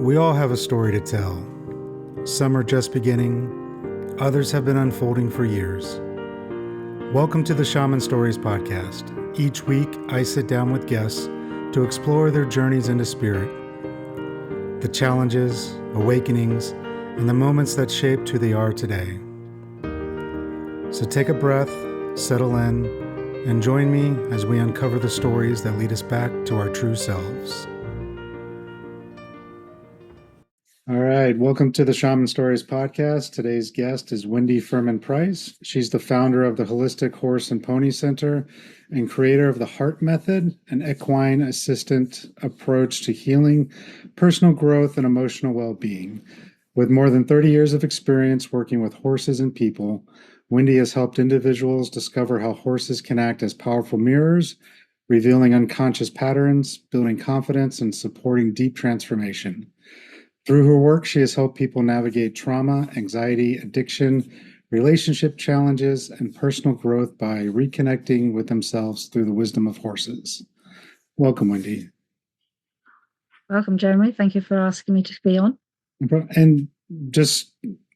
We all have a story to tell. Some are just beginning, others have been unfolding for years. Welcome to the Shaman Stories Podcast. Each week, I sit down with guests to explore their journeys into spirit, the challenges, awakenings, and the moments that shaped who they are today. So take a breath, settle in, and join me as we uncover the stories that lead us back to our true selves. All right, welcome to the Shaman Stories Podcast. Today's guest is Wendy Firmin-Price. She's the founder of the Holistic Horse and Pony Center and creator of the Heart Method, an equine-assisted approach to healing, personal growth, and emotional well-being. With more than 30 years of experience working with horses and people, Wendy has helped individuals discover how horses can act as powerful mirrors, revealing unconscious patterns, building confidence, and supporting deep transformation. Through her work, she has helped people navigate trauma, anxiety, addiction, relationship challenges, and personal growth by reconnecting with themselves through the wisdom of horses. Welcome, Wendy. Welcome, Jeremy. Thank you for asking me to be on. And just,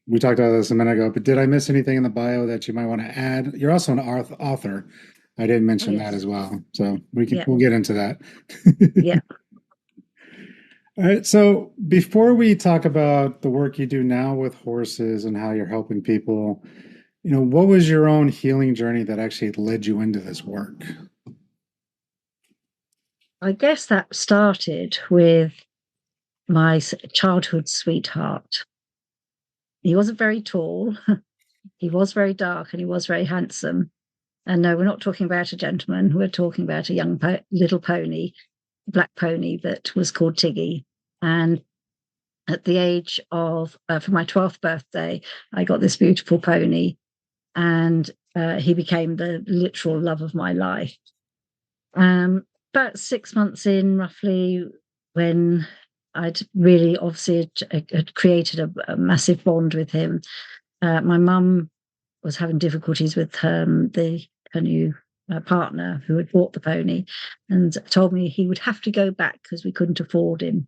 we talked about this a minute ago, but did I miss anything in the bio that you might want to add? You're also an author. I didn't mention that as well. So we'll get into that. Yeah. All right. So before we talk about the work you do now with horses and how you're helping people, what was your own healing journey that actually led you into this work? I guess that started with my childhood sweetheart. He wasn't very tall. He was very dark and he was very handsome. And no, we're not talking about a gentleman. We're talking about a young little pony, black pony that was called Tiggy. And at the age of, for my 12th birthday, I got this beautiful pony, and he became the literal love of my life. About 6 months in, roughly, when I'd really obviously had created a massive bond with him, my mum was having difficulties with her new partner who had bought the pony, and told me he would have to go back because we couldn't afford him,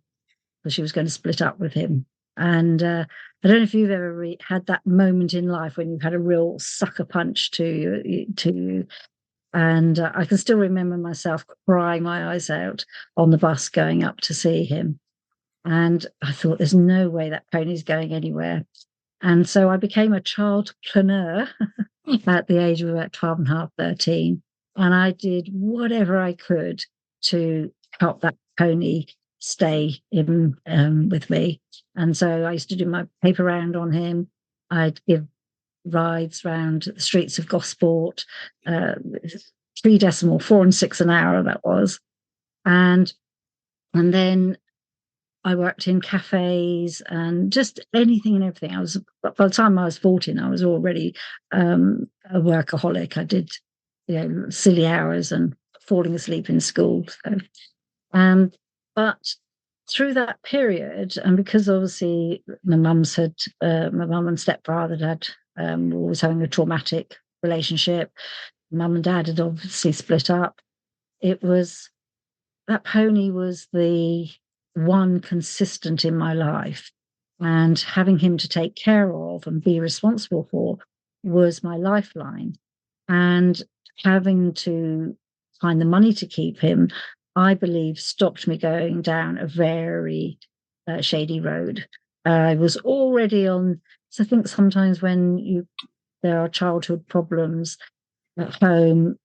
because she was going to split up with him. And I don't know if you've ever had that moment in life when you've had a real sucker punch to you. And I can still remember myself crying my eyes out on the bus going up to see him. And I thought, there's no way that pony's going anywhere. And so I became a childpreneur at the age of about 12 and a half, 13. And I did whatever I could to help that pony stay in with me. And so I used to do my paper round on him. I'd give rides around the streets of Gosport, 3 decimal, 4 and 6 an hour that was. And then I worked in cafes and just anything and everything. By the time I was 14, I was already a workaholic. I did, silly hours and falling asleep in school. So, but through that period, and because obviously my mum and stepfather were always having a traumatic relationship. Mum and dad had obviously split up. That pony was the one consistent in my life, and having him to take care of and be responsible for was my lifeline. And having to find the money to keep him, I believe, stopped me going down a very shady road. I was already on. So I think sometimes when there are childhood problems at home,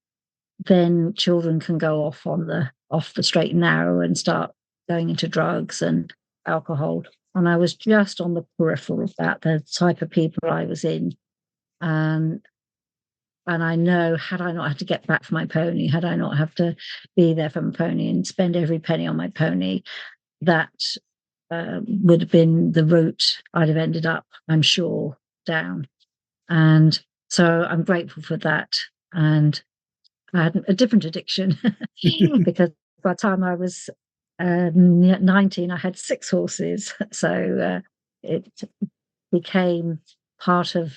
then children can go off the straight and narrow and start going into drugs and alcohol. And I was just on the peripheral of that, the type of people I was in. And I know, had I not had to get back for my pony, had I not have to be there for my pony and spend every penny on my pony, that would have been the route I'd have ended up, I'm sure, down. And so I'm grateful for that. And I had a different addiction because by the time I was 19, I had 6 horses. So it became part of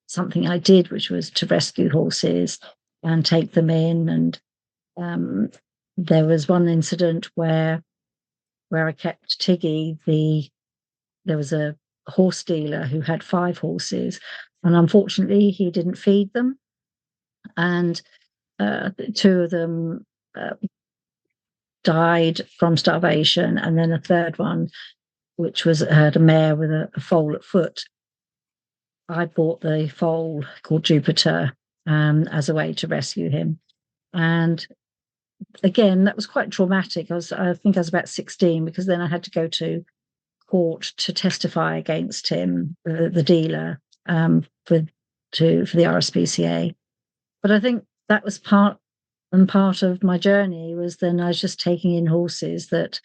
something I did, which was to rescue horses and take them in. And there was one incident where where I kept Tiggy, there was a horse dealer who had 5 horses, and unfortunately he didn't feed them, and 2 of them uh, died from starvation, and then a third one, which was had a mare with a foal at foot. I bought the foal called Jupiter as a way to rescue him, and again that was quite traumatic. I think I was about 16, because then I had to go to court to testify against him, the dealer, for the RSPCA. But I think that was part of my journey. Was then I was just taking in horses that,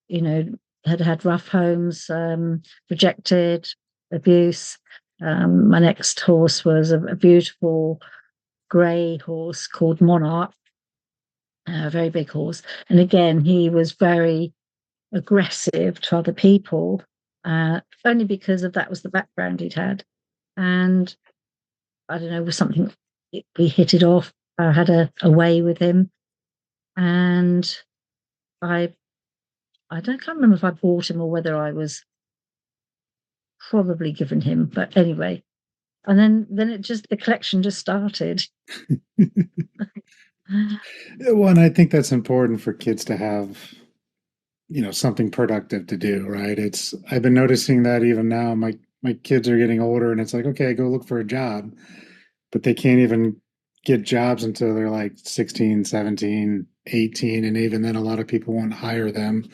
you know, had had rough homes, rejected, abuse. My next horse was a beautiful grey horse called Monarch, a very big horse. And again, he was very aggressive to other people, only because of that was the background he'd had. And I don't know, was something, we hit it off. I had a way with him, and I can't remember if I bought him or whether I was probably given him, but anyway. And then the collection just started. Well, and I think that's important for kids to have, something productive to do, right? I've been noticing that even now, my kids are getting older, and it's like, okay, go look for a job, but they can't even get jobs until they're like 16, 17, 18, and even then a lot of people won't hire them.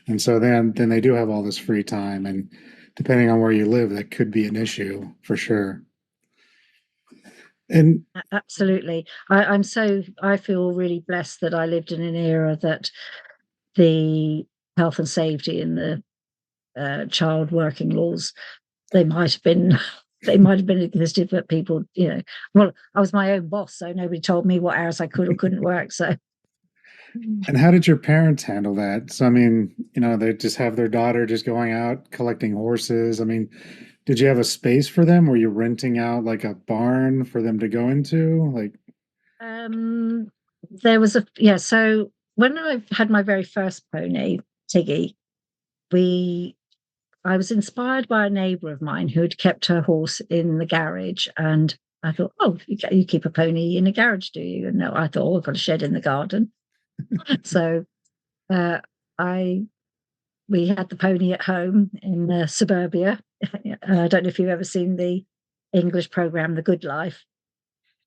And so then they do have all this free time, and depending on where you live, that could be an issue for sure. And Absolutely. I feel really blessed that I lived in an era that the health and safety and the child working laws, they might have been existed, but people, well, I was my own boss, so nobody told me what hours I could or couldn't work. So and how did your parents handle that? So I mean, they just have their daughter just going out collecting horses. I mean, did you have a space for them? Were you renting out like a barn for them to go into? Like, um there was so when I had my very first pony, Tiggy, we I was inspired by a neighbour of mine who had kept her horse in the garage, and I thought, oh, you keep a pony in a garage, do you? And no, I thought, oh, I've got a shed in the garden. So uh, I we had the pony at home in suburbia. I don't know if you've ever seen the English program, The Good Life.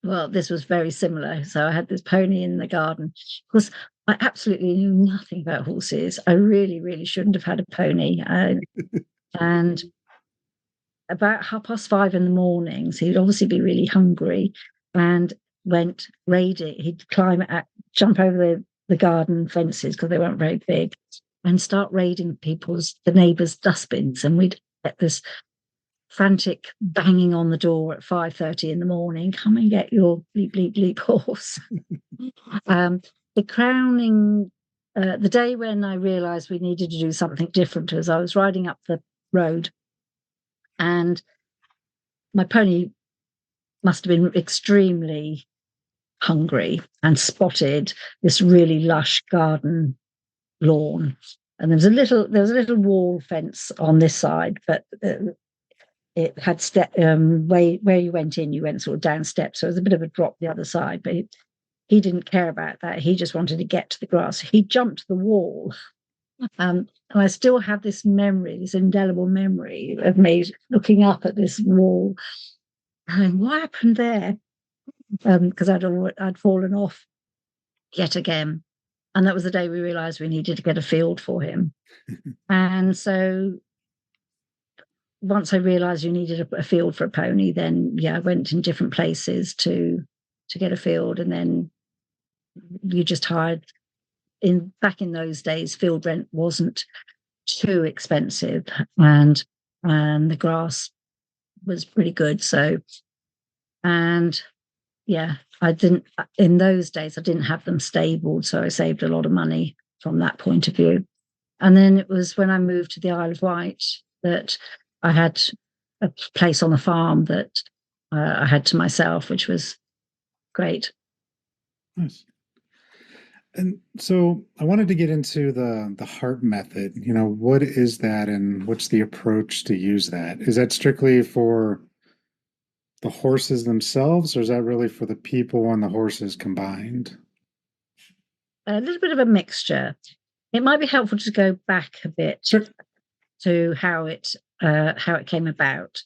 Well, this was very similar. So I had this pony in the garden. Of course, I absolutely knew nothing about horses. I really, really shouldn't have had a pony. And about 5:30 in the morning, so he'd obviously be really hungry, and went raiding. He'd jump over the garden fences, because they weren't very big, and start raiding the neighbours' dustbins. And we'd get this frantic banging on the door at 5:30 in the morning, come and get your bleep, bleep, bleep horse. um, the crowning, the day when I realised we needed to do something different, was I was riding up the road, and my pony must have been extremely hungry, and spotted this really lush garden lawn. And there was a little wall fence on this side, but it had where you went in, you went sort of down steps, so it was a bit of a drop the other side. But he didn't care about that. He just wanted to get to the grass. He jumped the wall. And I still have this memory, this indelible memory of me looking up at this wall and what happened there? Because I'd fallen off yet again. And that was the day we realized we needed to get a field for him. And so once I realized you needed a field for a pony, then I went in different places to get a field. And then you just hired, back in those days, field rent wasn't too expensive, and the grass was pretty good. So, and I didn't, in those days, I didn't have them stabled, so I saved a lot of money from that point of view. And then it was when I moved to the Isle of Wight that I had a place on the farm that I had to myself, which was great. nice. And so I wanted to get into the heart method. What is that and what's the approach to use that? Is that strictly for the horses themselves, or is that really for the people and the horses combined? A little bit of a mixture. It might be helpful to go back a bit Sure. to how it came about.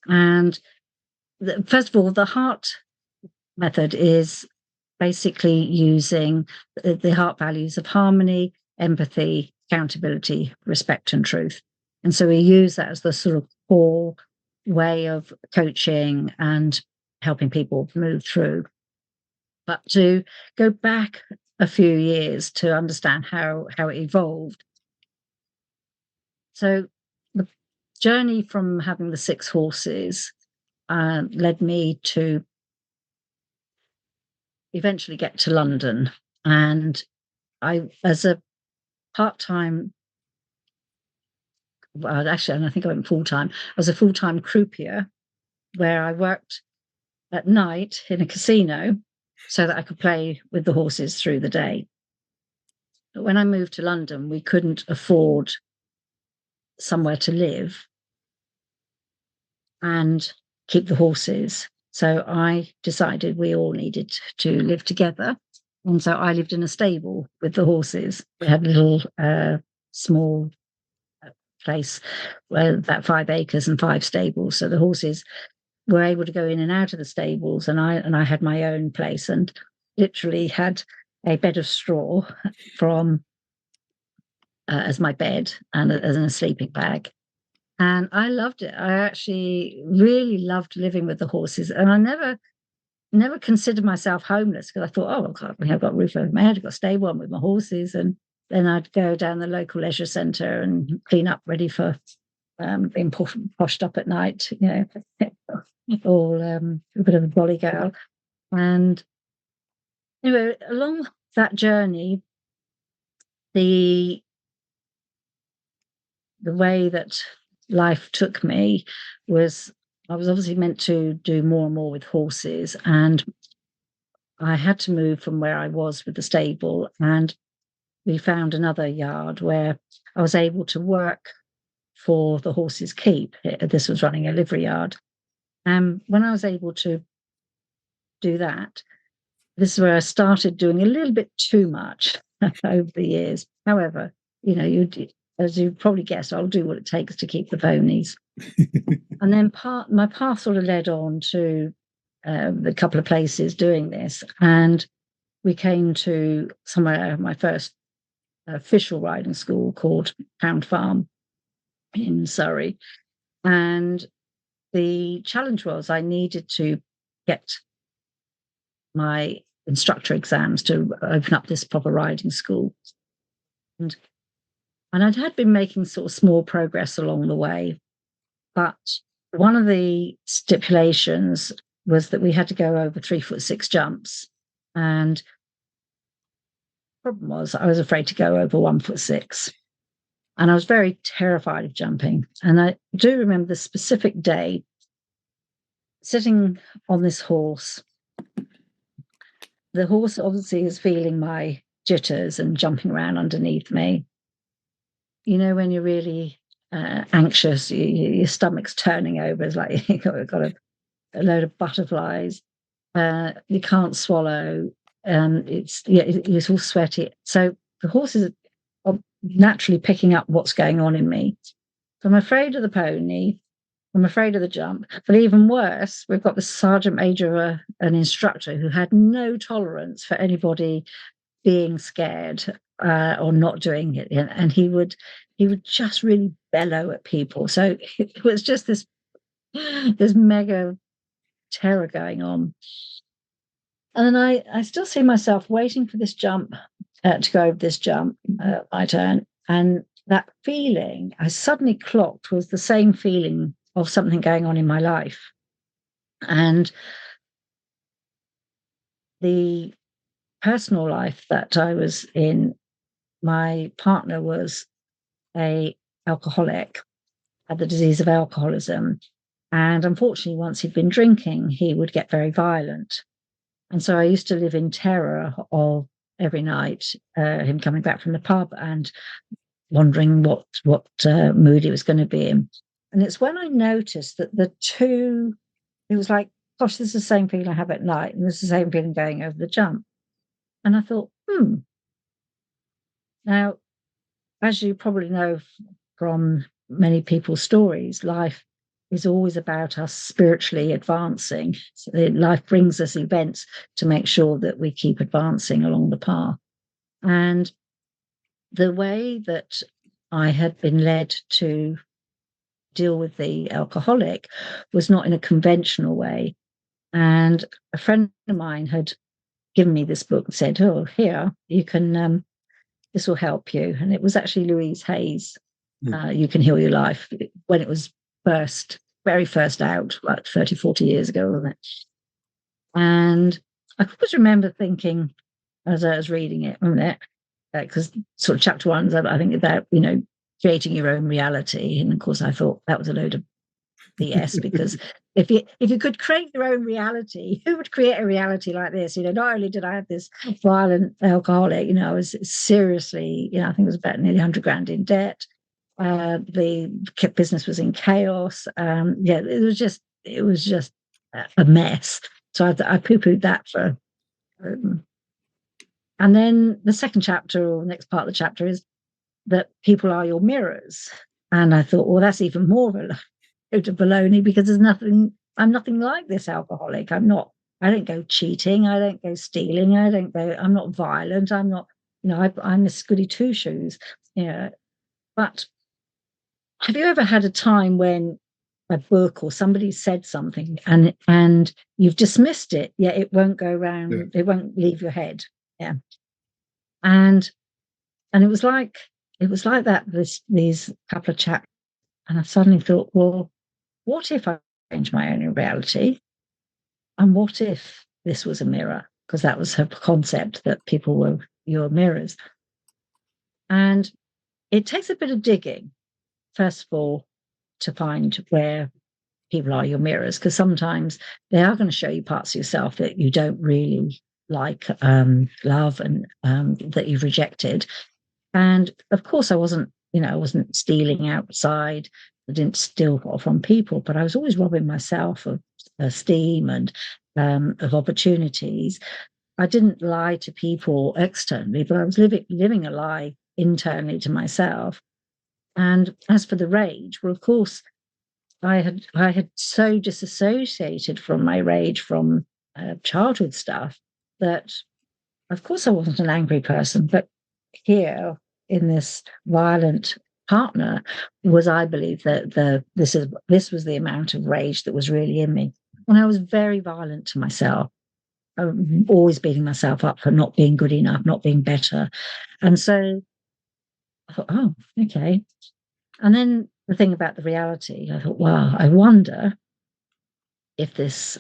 And first of all, the heart method is basically using the heart values of harmony, empathy, accountability, respect, and truth. And so we use that as the sort of core way of coaching and helping people move through. But to go back a few years to understand how it evolved. So the journey from having the 6 horses led me to eventually get to London. And I, as a part-time, well, actually, and I think I went full-time, I was a full-time croupier where I worked at night in a casino so that I could play with the horses through the day. But when I moved to London, we couldn't afford somewhere to live and keep the horses. So I decided we all needed to live together. And so I lived in a stable with the horses. We had a little small place where about 5 acres and 5 stables. So the horses were able to go in and out of the stables, and I had my own place and literally had a bed of straw from as my bed and as a sleeping bag. And I loved it. I actually really loved living with the horses, and I never considered myself homeless because I thought, oh, God, I've got a roof over my head, I've got a stable on with my horses, and then I'd go down the local leisure centre and clean up, ready for being poshed up at night, all a bit of a bolly girl. And anyway, along that journey, the way that life took me was I was obviously meant to do more and more with horses, and I had to move from where I was with the stable, and we found another yard where I was able to work for the horses' keep. This was running a livery yard. And when I was able to do that, this is where I started doing a little bit too much over the years. However, as you probably guessed, I'll do what it takes to keep the ponies. And then my path sort of led on to a couple of places doing this. And we came to somewhere, my first official riding school called Pound Farm in Surrey. And the challenge was I needed to get my instructor exams to open up this proper riding school. And I had been making sort of small progress along the way. But one of the stipulations was that we had to go over 3'6" jumps. And the problem was I was afraid to go over 1'6". And I was very terrified of jumping. And I do remember the specific day sitting on this horse. The horse obviously is feeling my jitters and jumping around underneath me. When you're really anxious, your stomach's turning over. It's like you've got a load of butterflies. You can't swallow. It's all sweaty. So the horses are naturally picking up what's going on in me. So I'm afraid of the pony. I'm afraid of the jump. But even worse, we've got the sergeant major, an instructor who had no tolerance for anybody being scared or not doing it, and he would just really bellow at people. So it was just this mega terror going on. And then I still see myself waiting for this jump to go over this jump, my turn, and that feeling I suddenly clocked was the same feeling of something going on in my life. And the personal life that I was in, my partner was a alcoholic, had the disease of alcoholism. And unfortunately, once he'd been drinking, he would get very violent. And so I used to live in terror of every night, him coming back from the pub and wondering what mood he was going to be in. And it's when I noticed that the two, it was like, gosh, this is the same feeling I have at night, and this is the same feeling going over the jump. And I thought, now, as you probably know from many people's stories, life is always about us spiritually advancing. So life brings us events to make sure that we keep advancing along the path. And the way that I had been led to deal with the alcoholic was not in a conventional way. And a friend of mine had given me this book and said, "Oh, here, you can, this will help you." And it was actually Louise Hay's, You Can Heal Your Life, when it was very first out, like 30, 40 years ago, wasn't it? And I always remember thinking, as I was reading it, because sort of chapter one is, I think, about, creating your own reality. And of course, I thought that was a load of BS, because if you could create your own reality, who would create a reality like this? Not only did I have this violent alcoholic, I was seriously, I think it was about nearly 100 grand in debt. The business was in chaos. It was just a mess. So I poo-pooed that for. And then the second chapter, or the next part of the chapter, is that people are your mirrors. And I thought, well, that's even more of a load of baloney, because I'm nothing like this alcoholic. I don't go cheating. I don't go stealing. I'm not violent. I'm not, I'm Miss Goody Two Shoes. But have you ever had a time when a book or somebody said something and you've dismissed it, yet it won't go around, It won't leave your head? Yeah. And it was like that, these couple of chapters. And I suddenly thought, well, what if I change my own reality? And what if this was a mirror? Because that was her concept, that people were your mirrors. And it takes a bit of digging, first of all, to find where people are your mirrors, because sometimes they are going to show you parts of yourself that you don't really like, love, and that you've rejected. And of course, I wasn't stealing outside. I didn't steal from people, but I was always robbing myself of esteem and of opportunities. I didn't lie to people externally, but I was living a lie internally to myself. And as for the rage, well, of course, I had so disassociated from my rage from childhood stuff that, of course, I wasn't an angry person. But here, in this violent partner, was, I believe, that this was the amount of rage that was really in me. And I was very violent to myself, always beating myself up for not being good enough, not being better. And so I thought, oh, okay. And then the thing about the reality, I thought, wow, I wonder if this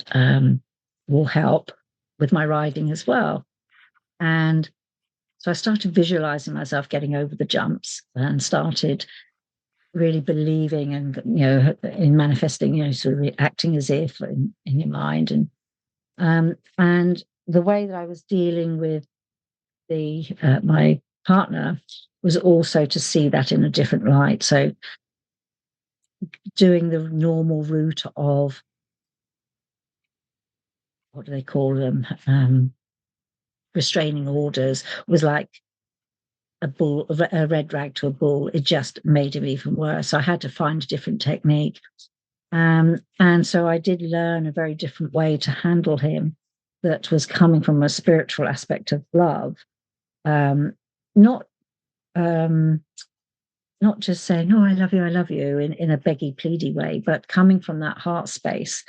will help with my riding as well. And so I started visualizing myself getting over the jumps, and started really believing and, in manifesting, sort of acting as if in your mind. And the way that I was dealing with my partner was also to see that in a different light. So doing the normal route of, what do they call them? Restraining orders was like a red rag to a bull. It just made him even worse. So I had to find a different technique. And so I did learn a very different way to handle him, that was coming from a spiritual aspect of love. Not just saying, "Oh, I love you," in a beggy, pleady way, but coming from that heart space.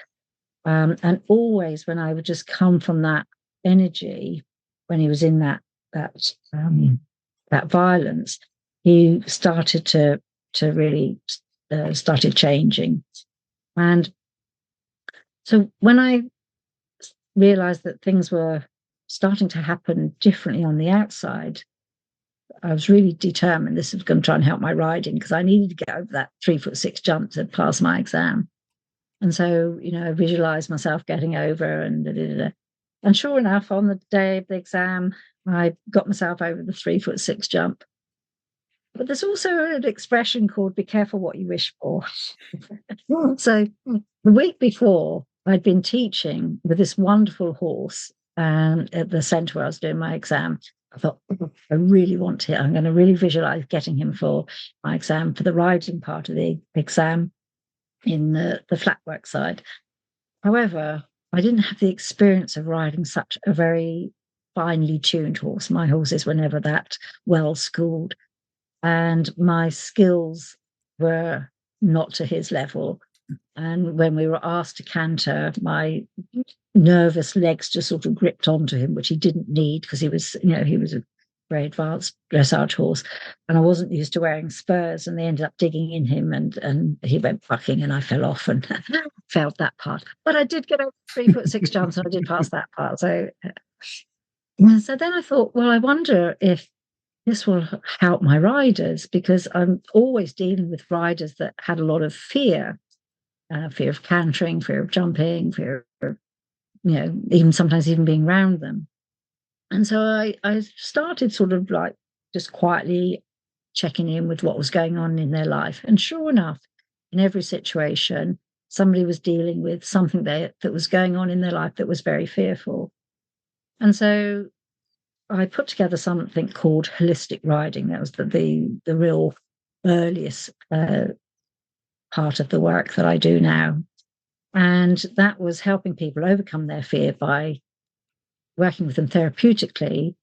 And always, when I would just come from that energy, when he was in that violence, he started to really started changing. And so when I realized that things were starting to happen differently on the outside, I was really determined this was going to try and help my riding, because I needed to get over that 3'6" jump to pass my exam. And so, I visualized myself getting over, and And sure enough, on the day of the exam, I got myself over the 3'6" jump. But there's also an expression called "be careful what you wish for." So the week before, I'd been teaching with this wonderful horse at the centre where I was doing my exam. I thought, I really want to, I'm going to really visualize getting him for my exam, for the riding part of the exam in the flat work side. However, I didn't have the experience of riding such a very finely tuned horse. My horses were never that well schooled, and my skills were not to his level. And when we were asked to canter, my nervous legs just sort of gripped onto him, which he didn't need because he was a very advanced dressage horse. And I wasn't used to wearing spurs, and they ended up digging in him, and he went bucking, and I fell off and failed that part. But I did get over 3'6" jumps, and I did pass that part. So then I thought, well, I wonder if this will help my riders, because I'm always dealing with riders that had a lot of fear of cantering, fear of jumping, fear of, even sometimes even being around them. And so I started sort of like just quietly checking in with what was going on in their life. And sure enough, in every situation, somebody was dealing with something that was going on in their life that was very fearful. And so I put together something called holistic riding. That was the real earliest part of the work that I do now. And that was helping people overcome their fear by working with them therapeutically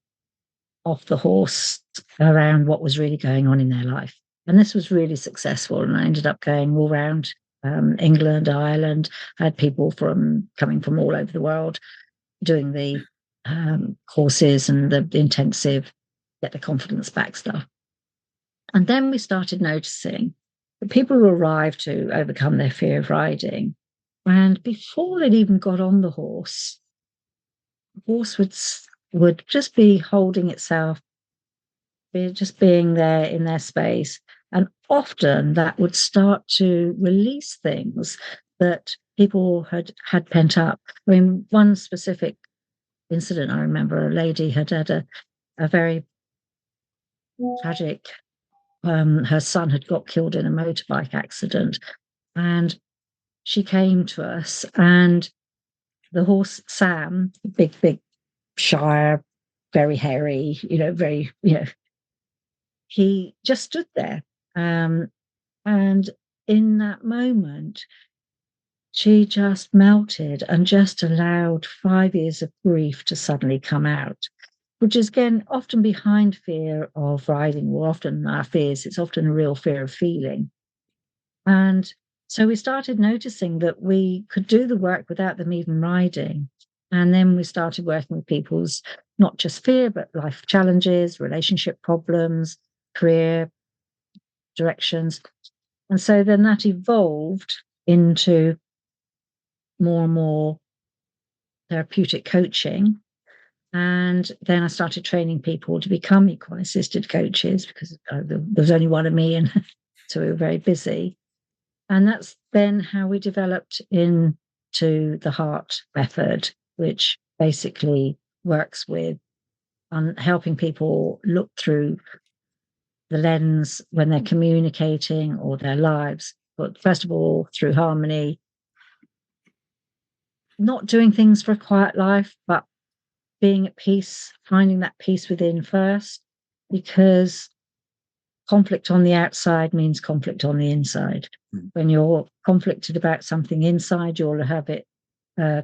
off the horse around what was really going on in their life. And this was really successful. And I ended up going all around England, Ireland. I had people coming from all over the world doing the courses and the intensive get the confidence back stuff. And then we started noticing that people who arrived to overcome their fear of riding, and before they'd even got on the horse would just be holding itself, just being there in their space. And often that would start to release things that people had pent up. I mean, one specific incident I remember, a lady had a very tragic, her son had got killed in a motorbike accident, and she came to us, and the horse Sam, big Shire, very hairy, very, he just stood there. And in that moment, she just melted and just allowed 5 years of grief to suddenly come out, which is, again, often behind fear of riding, or often our fears, it's often a real fear of feeling. And so we started noticing that we could do the work without them even riding. And then we started working with people's not just fear, but life challenges, relationship problems, career directions. And so then that evolved into more and more therapeutic coaching. And then I started training people to become equine-assisted coaches, because there was only one of me, and so we were very busy. And that's then how we developed into the heart method, which basically works with helping people look through the lens when they're communicating or their lives. But first of all, through harmony, not doing things for a quiet life, but being at peace, finding that peace within first, because conflict on the outside means conflict on the inside. When you're conflicted about something inside, you'll have it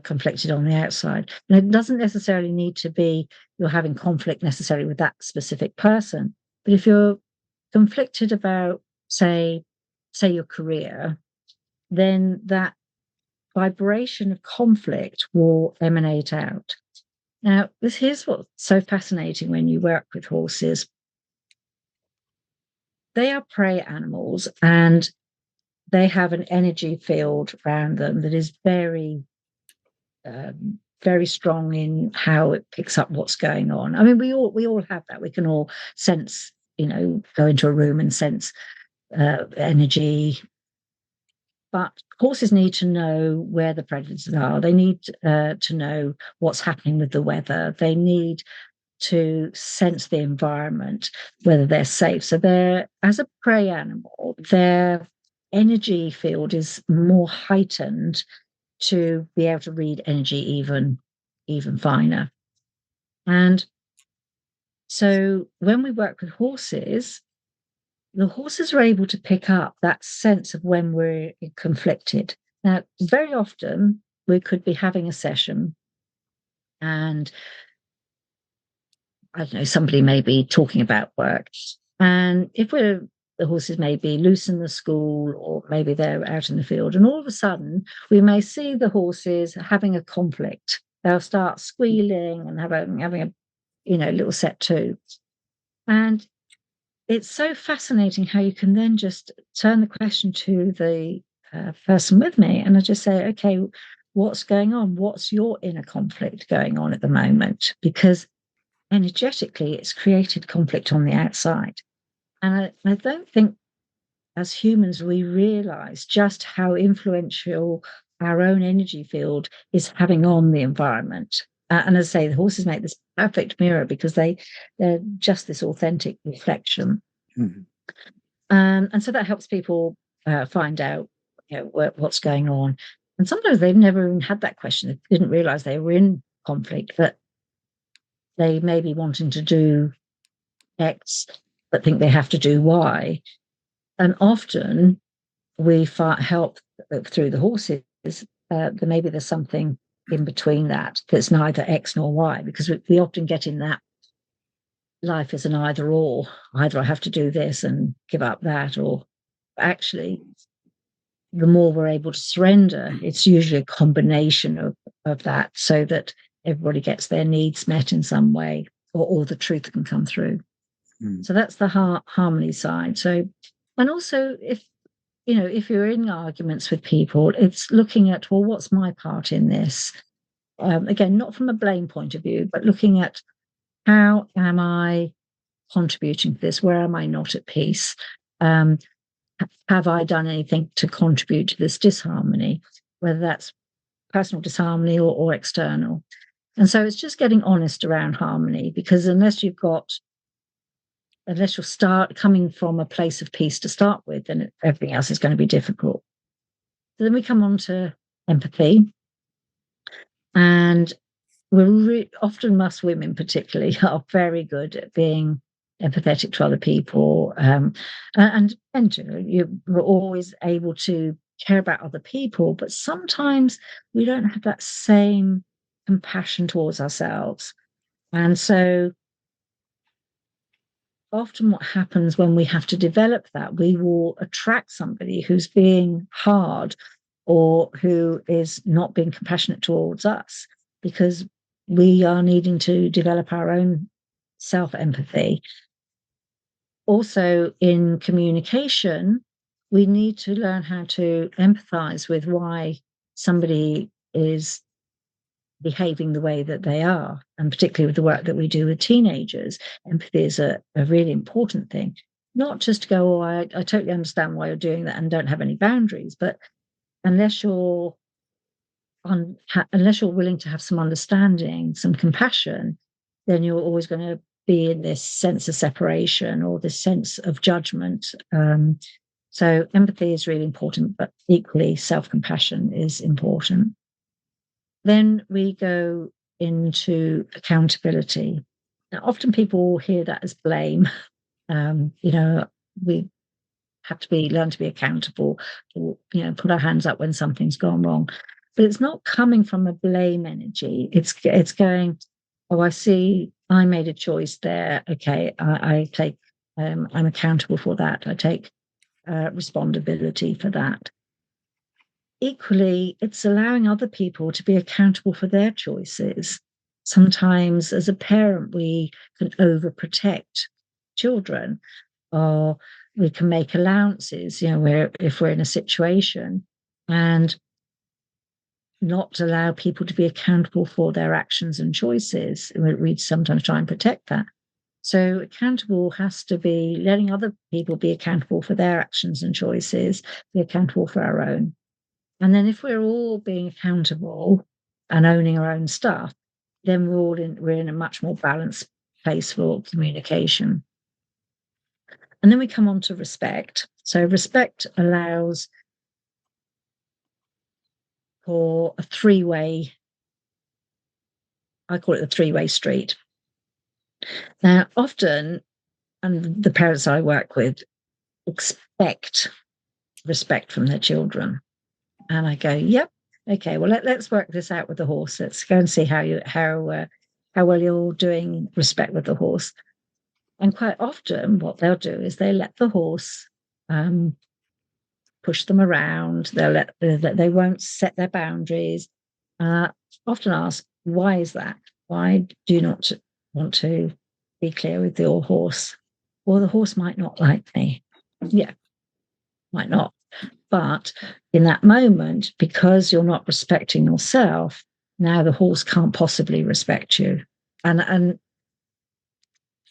conflicted on the outside. And it doesn't necessarily need to be you're having conflict necessarily with that specific person. But if you're conflicted about, say your career, then that vibration of conflict will emanate out. Now, here's what's so fascinating when you work with horses. They are prey animals, and they have an energy field around them that is very, very strong in how it picks up what's going on. I mean, we all have that. We can all sense, go into a room and sense energy, But horses need to know where the predators are. They need to know what's happening with the weather. They need to sense the environment, whether they're safe. So they're, as a prey animal, their energy field is more heightened to be able to read energy even finer. And so when we work with horses, the horses are able to pick up that sense of when we're conflicted. Now, very often we could be having a session and I don't know, somebody may be talking about work. And if the horses may be loose in the school or maybe they're out in the field, and all of a sudden we may see the horses having a conflict. They'll start squealing and having a little set to. And it's so fascinating how you can then just turn the question to the person with me, and I just say, okay, what's going on? What's your inner conflict going on at the moment? Because energetically, it's created conflict on the outside. And I don't think as humans we realize just how influential our own energy field is having on the environment. And as I say, the horses make this perfect mirror because they're just this authentic reflection. Mm-hmm. And so that helps people find out what's going on. And sometimes they've never even had that question. They didn't realize they were in conflict, but they may be wanting to do X, but think they have to do Y. And often we help through the horses. Maybe there's something in between that's neither X nor Y, because we often get in that life is an either or. Either I have to do this and give up that, or actually, the more we're able to surrender, it's usually a combination of that so that everybody gets their needs met in some way, or the truth can come through. So that's the harmony side. So, and also if you're in arguments with people, it's looking at, well, what's my part in this? Again, not from a blame point of view, but looking at how am I contributing to this? Where am I not at peace? Have I done anything to contribute to this disharmony, whether that's personal disharmony or external? And so it's just getting honest around harmony, because unless you'll start coming from a place of peace to start with, then everything else is going to be difficult. So then we come on to empathy. And often us women particularly are very good at being empathetic to other people. And we're always able to care about other people, but sometimes we don't have that same compassion towards ourselves. And so often what happens when we have to develop that, we will attract somebody who's being hard or who is not being compassionate towards us, because we are needing to develop our own self-empathy. Also, in communication, we need to learn how to empathize with why somebody is behaving the way that they are, and particularly with the work that we do with teenagers, empathy is a really important thing. Not just to go, oh, I totally understand why you're doing that and don't have any boundaries, but unless you're willing to have some understanding, some compassion, then you're always going to be in this sense of separation or this sense of judgment. So empathy is really important, but equally self-compassion is important. Then we go into accountability. Now, often people hear that as blame. We have to learn to be accountable, or, put our hands up when something's gone wrong. But it's not coming from a blame energy. It's going, oh, I see I made a choice there. Okay, I take, I'm accountable for that. I take responsibility for that. Equally, it's allowing other people to be accountable for their choices. Sometimes as a parent, we can overprotect children, or we can make allowances, if we're in a situation, and not allow people to be accountable for their actions and choices. We sometimes try and protect that. So accountable has to be letting other people be accountable for their actions and choices, be accountable for our own. And then if we're all being accountable and owning our own stuff, then we're in a much more balanced place for communication. And then we come on to respect. So respect allows for a three-way, I call it the three-way street. Now, often, and the parents I work with expect respect from their children. And I go, yep, okay, well, let's work this out with the horse. Let's go and see how well you're doing respect with the horse. And quite often what they'll do is they let the horse push them around. They won't set their boundaries. Often ask, why is that? Why do you not want to be clear with your horse? Well, the horse might not like me. Yeah, might not. But in that moment, because you're not respecting yourself, now the horse can't possibly respect you. And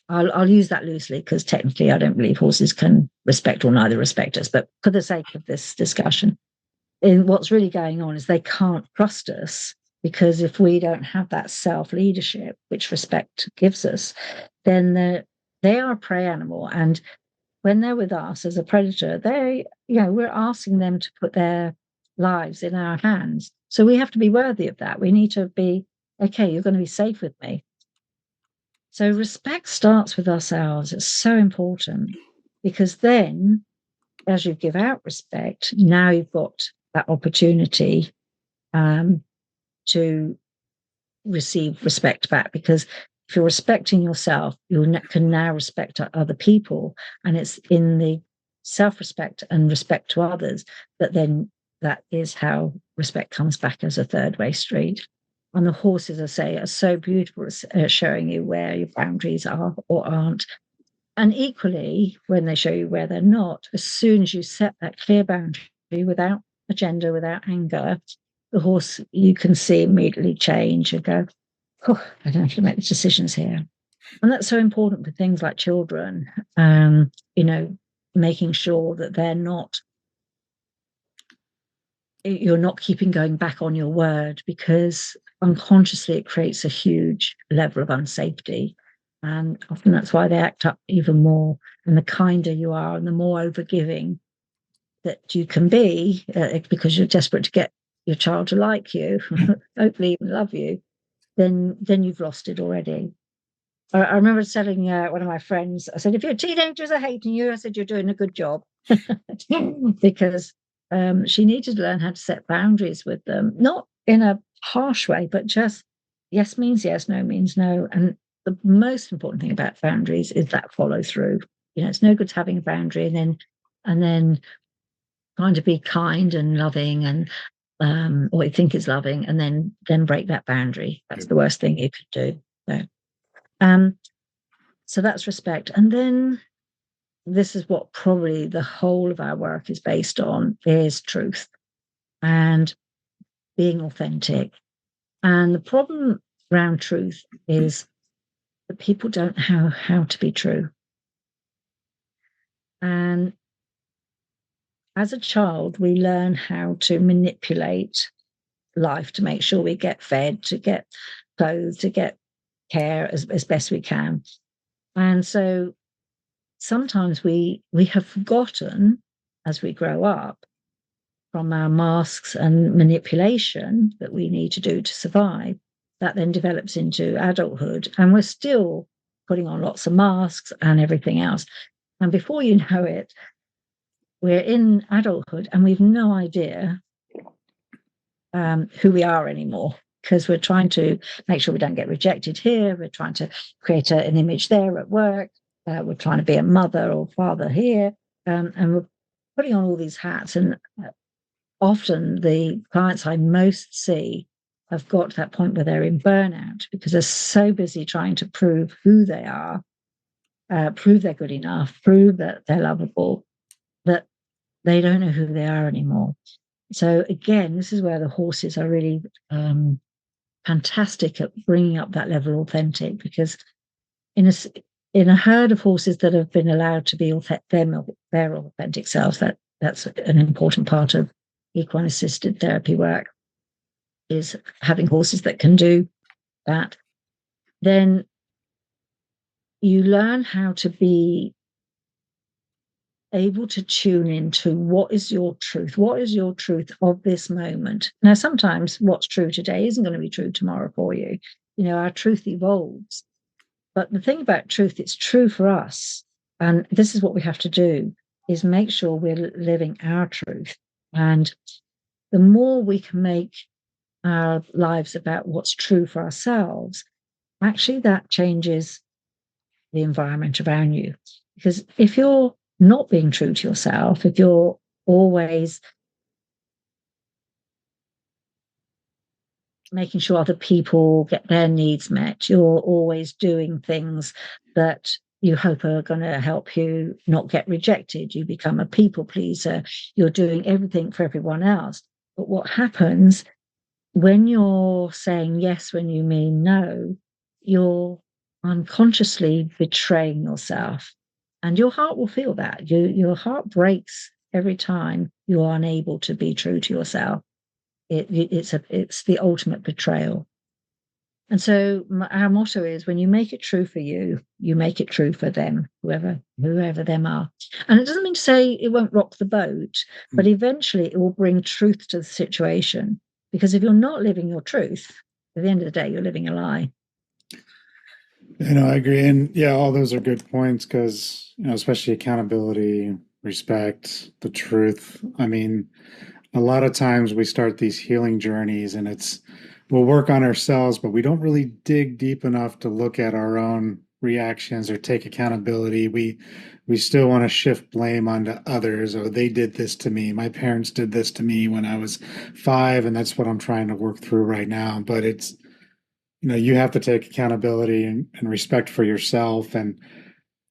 I'll use that loosely because technically I don't believe horses can respect or neither respect us. But for the sake of this discussion, what's really going on is they can't trust us, because if we don't have that self-leadership, which respect gives us, then they are a prey animal. And when they're with us as a predator, we're asking them to put their lives in our hands. So we have to be worthy of that. We need to be, okay, you're going to be safe with me. So respect starts with ourselves. It's so important, because then as you give out respect, now you've got that opportunity to receive respect back. Because if you're respecting yourself, you can now respect other people. And it's in the self-respect and respect to others that is how respect comes back as a third-way street. And the horses, I say, are so beautiful at showing you where your boundaries are or aren't. And equally, when they show you where they're not, as soon as you set that clear boundary without agenda, without anger, the horse, you can see immediately change and go, oh, I don't have to make the decisions here. And that's so important for things like children, making sure that you're not keeping going back on your word, because unconsciously it creates a huge level of unsafety. And often that's why they act up even more. And the kinder you are and the more overgiving that you can be, because you're desperate to get your child to like you, hopefully even love you, then you've lost it already. I remember telling one of my friends, I said, if your teenagers are hating you, I said, you're doing a good job. Because she needed to learn how to set boundaries with them, not in a harsh way, but just yes means yes, no means no. And the most important thing about boundaries is that follow through. It's no good having a boundary and then trying to be kind and loving and what you think is loving, and then break that boundary. That's the worst thing you could do. So that's respect. And then this is what probably the whole of our work is based on, is truth and being authentic. And the problem around truth is that people don't know how to be true. And as a child, we learn how to manipulate life to make sure we get fed, to get clothed, to get care as best we can. And so sometimes we have forgotten, as we grow up, from our masks and manipulation that we need to do to survive, that then develops into adulthood. And we're still putting on lots of masks and everything else. And before you know it, we're in adulthood and we've no idea who we are anymore, because we're trying to make sure we don't get rejected here. We're trying to create an image there at work. We're trying to be a mother or father here. And we're putting on all these hats. And often the clients I most see have got to that point where they're in burnout because they're so busy trying to prove who they are, prove they're good enough, prove that they're lovable, that they don't know who they are anymore. So again, this is where the horses are really fantastic at bringing up that level of authentic, because in a herd of horses that have been allowed to be their authentic selves, that's an important part of equine-assisted therapy work, is having horses that can do that, then you learn how to be able to tune into what is your truth? What is your truth of this moment? Now, sometimes what's true today isn't going to be true tomorrow for you. Our truth evolves. But the thing about truth, it's true for us. And this is what we have to do, is make sure we're living our truth. And the more we can make our lives about what's true for ourselves, actually that changes the environment around you. Because if you're not being true to yourself, if you're always making sure other people get their needs met, you're always doing things that you hope are going to help you not get rejected, you become a people pleaser, you're doing everything for everyone else. But what happens when you're saying yes when you mean no, you're unconsciously betraying yourself. And your heart will feel that. Your heart breaks every time you are unable to be true to yourself. It's the ultimate betrayal. And so our motto is, when you make it true for you, you make it true for them, whoever them are. And it doesn't mean to say it won't rock the boat, but eventually it will bring truth to the situation. Because if you're not living your truth, at the end of the day, you're living a lie. I agree. And yeah, all those are good points because, especially accountability, respect, the truth. I mean, a lot of times we start these healing journeys and we'll work on ourselves, but we don't really dig deep enough to look at our own reactions or take accountability. We still want to shift blame onto others. Oh, they did this to me. My parents did this to me when I was 5, and that's what I'm trying to work through right now. But it's, you have to take accountability and respect for yourself. And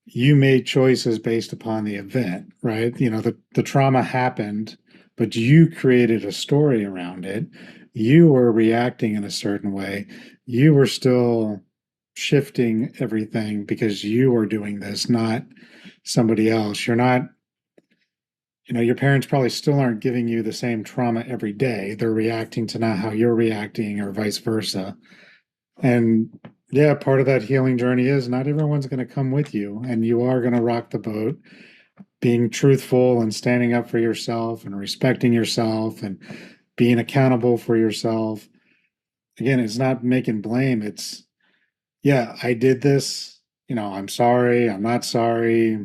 you made choices based upon the event, right? The trauma happened, but you created a story around it. You were reacting in a certain way. You were still shifting everything because you were doing this, not somebody else. You're not, your parents probably still aren't giving you the same trauma every day. They're reacting to not how you're reacting or vice versa. And yeah, part of that healing journey is not everyone's going to come with you, and you are going to rock the boat, being truthful and standing up for yourself and respecting yourself and being accountable for yourself. Again, it's not making blame. It's, yeah, I did this. I'm sorry. I'm not sorry.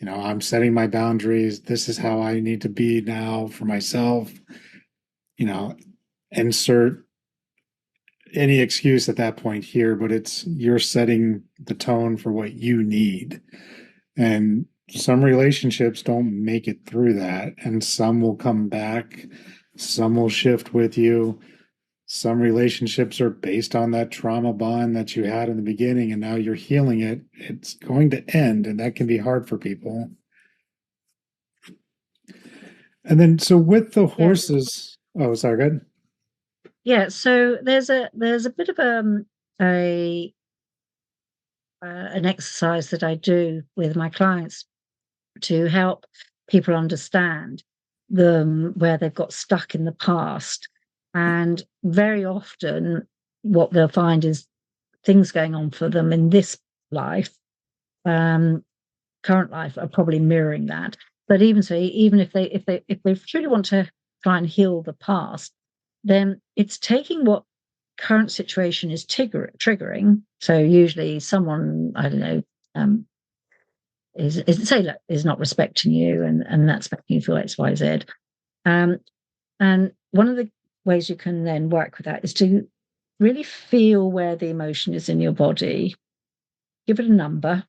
I'm setting my boundaries. This is how I need to be now for myself. Insert any excuse at that point here, but you're setting the tone for what you need. And some relationships don't make it through that, and some will come back, some will shift with you. Some relationships are based on that trauma bond that you had in the beginning, and now you're healing it. It's going to end, and that can be hard for people. And then, so with the horses, oh, sorry, good. Yeah, so there's a bit of a an exercise that I do with my clients to help people understand where they've got stuck in the past. And very often what they'll find is things going on for them in this life, current life, are probably mirroring that. But even so, even if they truly want to try and heal the past, then it's taking what current situation is triggering. So usually someone, I don't know, is not respecting you, and that's making you feel X, Y, Z. And one of the ways you can then work with that is to really feel where the emotion is in your body, give it a number,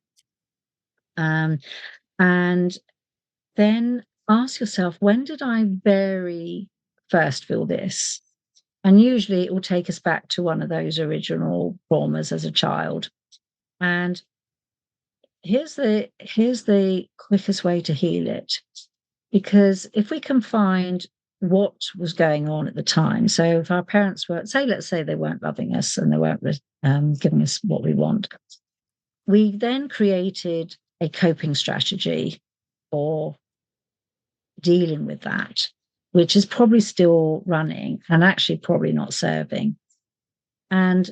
and then ask yourself, when did I very first feel this? And usually it will take us back to one of those original traumas as a child. And here's the quickest way to heal it. Because if we can find what was going on at the time, so if our parents were, let's say they weren't loving us and they weren't giving us what we want, we then created a coping strategy for dealing with that. which is probably still running and actually probably not serving. And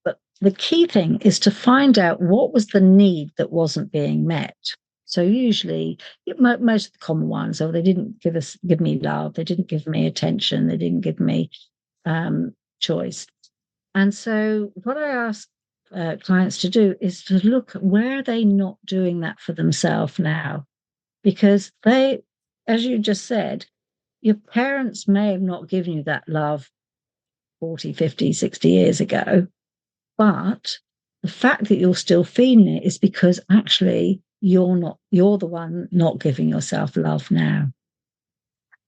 but the key thing is to find out what was the need that wasn't being met. So usually, most of the common ones, oh, they didn't give me love, they didn't give me attention, they didn't give me choice. And so, what I ask clients to do is to look at where are they not doing that for themselves now, because they, as you just said, your parents may have not given you that love 40, 50, 60 years ago, but the fact that you're still feeling it is because actually you're the one not giving yourself love now.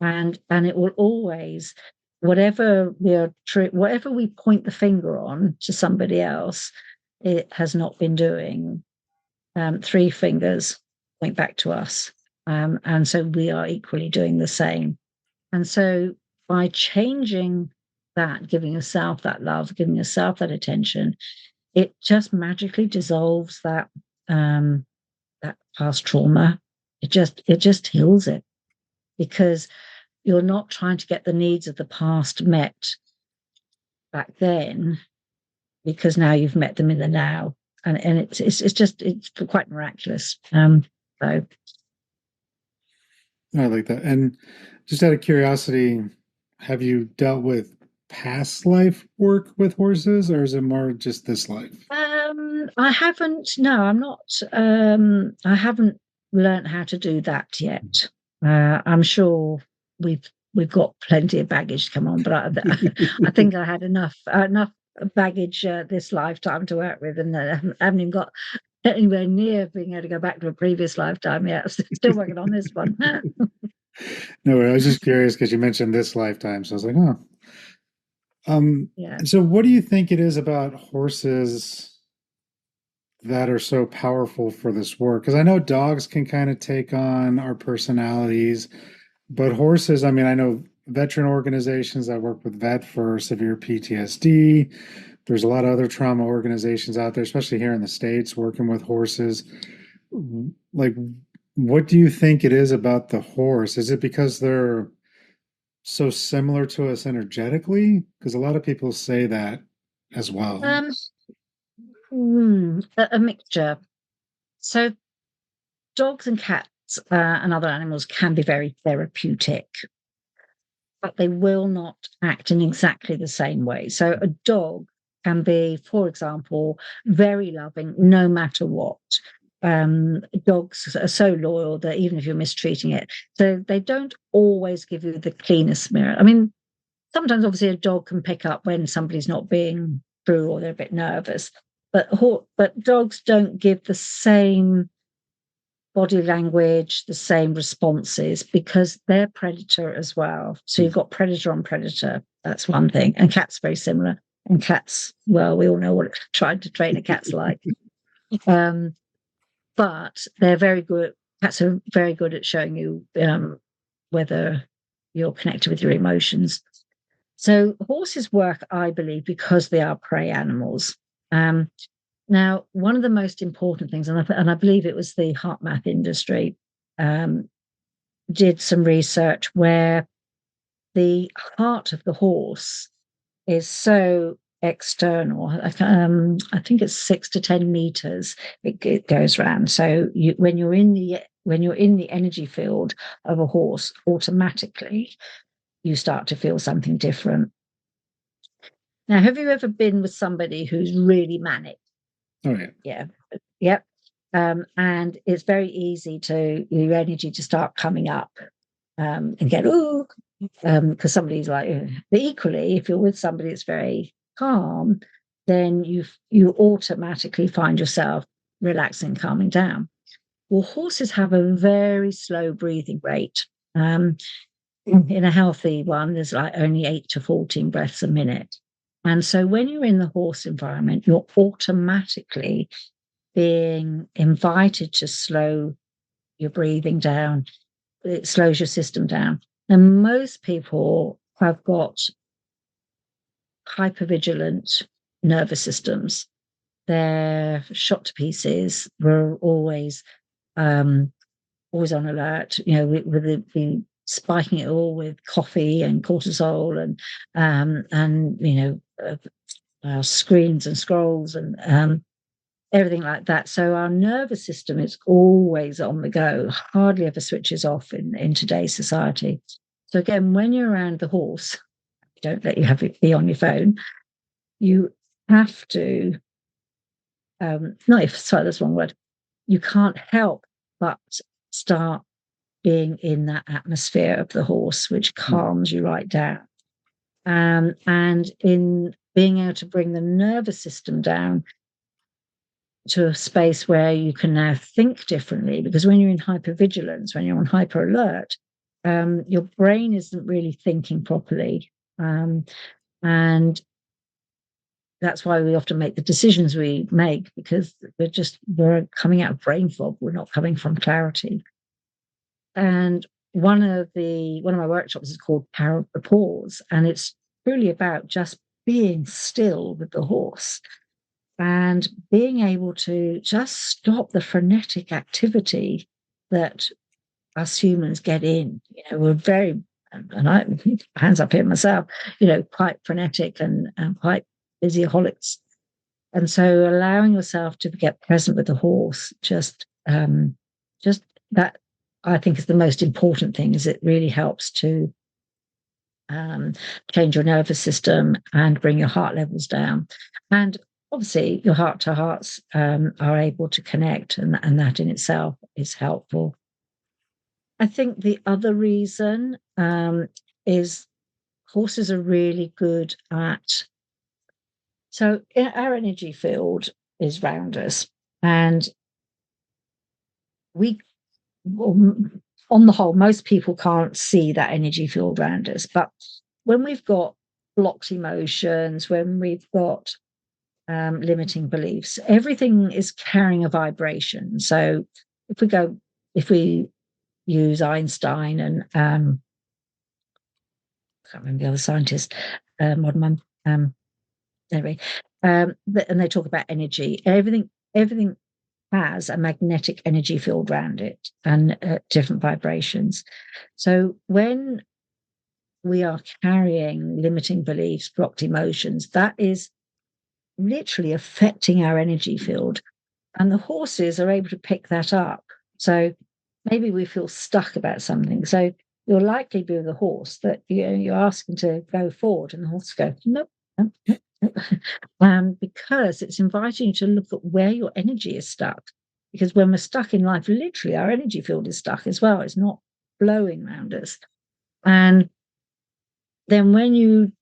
And it will always, whatever we point the finger on to somebody else, it has not been doing. Three fingers point back to us. And so we are equally doing the same. And so by changing that, giving yourself that love, giving yourself that attention, it just magically dissolves that that past trauma. It just heals it, because you're not trying to get the needs of the past met back then, because now you've met them in the now, and it's quite miraculous. So I like that. And just out of curiosity, have you dealt with past life work with horses, or is it more just this life? I haven't. No, I'm not. I haven't learned how to do that yet. I'm sure we've got plenty of baggage to come on, but I think I had enough baggage this lifetime to work with, and I haven't even got anywhere near being able to go back to a previous lifetime yet. I'm still working on this one. No, I was just curious because you mentioned this lifetime, so I was like, oh. Yeah. So what do you think it is about horses that are so powerful for this work? Because I know dogs can kind of take on our personalities, but horses, I mean, I know veteran organizations that work with vet for severe PTSD. There's a lot of other trauma organizations out there, especially here in the States, working with horses. Like, what do you think it is about the horse? Is it because they're so similar to us energetically? Because a lot of people say that as well. A mixture. So dogs and cats and other animals can be very therapeutic, but they will not act in exactly the same way. So a dog can be, for example, very loving no matter what. Dogs are so loyal that even if you're mistreating it, so they don't always give you the cleanest mirror. I mean, sometimes obviously a dog can pick up when somebody's not being true or they're a bit nervous, but dogs don't give the same body language, the same responses, because they're predator as well. So you've got predator on predator. That's one thing. And cats very similar. And cats, well, we all know what trying to train a cat's like. But they're very good. Cats are very good at showing you whether you're connected with your emotions. So horses work, I believe, because they are prey animals. Now, one of the most important things, and I believe it was the heart map industry, did some research where the heart of the horse is so external. I think it's 6 to 10 meters. It goes around. So when you're in the energy field of a horse, automatically you start to feel something different. Now, have you ever been with somebody who's really manic? Oh, yeah. Yeah. Yep. And it's very easy to your energy to start coming up and get, ooh, because somebody's like, ugh. But equally, if you're with somebody that's very calm, then you automatically find yourself relaxing, calming down. Well, horses have a very slow breathing rate. In a healthy one, there's like only 8 to 14 breaths a minute. And so when you're in the horse environment, you're automatically being invited to slow your breathing down. It slows your system down. And most people have got hypervigilant nervous systems. They're shot to pieces. We're always on alert. You know, with the spiking it all with coffee and cortisol and screens and scrolls and everything like that. So our nervous system is always on the go, hardly ever switches off in today's society. So again, when you're around the horse, don't let you have it be on your phone. You have to, sorry, that's the wrong word. You can't help but start being in that atmosphere of the horse, which calms you right down. And in being able to bring the nervous system down to a space where you can now think differently, because when you're in hypervigilance, when you're on hyper alert, your brain isn't really thinking properly. And that's why we often make the decisions we make, because we're coming out of brain fog. We're not coming from clarity. And one of my workshops is called Power of the Pause, and it's truly about just being still with the horse and being able to just stop the frenetic activity that us humans get in. We're very, and I hands up here myself, quite frenetic and quite busyaholics. And so allowing yourself to get present with the horse, just that, I think, is the most important thing. Is it really helps to change your nervous system and bring your heart levels down. And obviously your heart to hearts are able to connect, and that in itself is helpful. I think the other reason is horses are really good at, so our energy field is round us, and we, on the whole, most people can't see that energy field around us. But when we've got blocked emotions, when we've got limiting beliefs, everything is carrying a vibration. So if we use Einstein and I can't remember the other scientist, modern one, anyway, and they talk about energy. Everything has a magnetic energy field around it and different vibrations. So when we are carrying limiting beliefs, blocked emotions, that is literally affecting our energy field. And the horses are able to pick that up. So maybe we feel stuck about something. So you'll likely be with a horse that you're asking to go forward, and the horse goes, nope, nope, nope, nope. Because it's inviting you to look at where your energy is stuck. Because when we're stuck in life, literally our energy field is stuck as well. It's not flowing around us. And then when you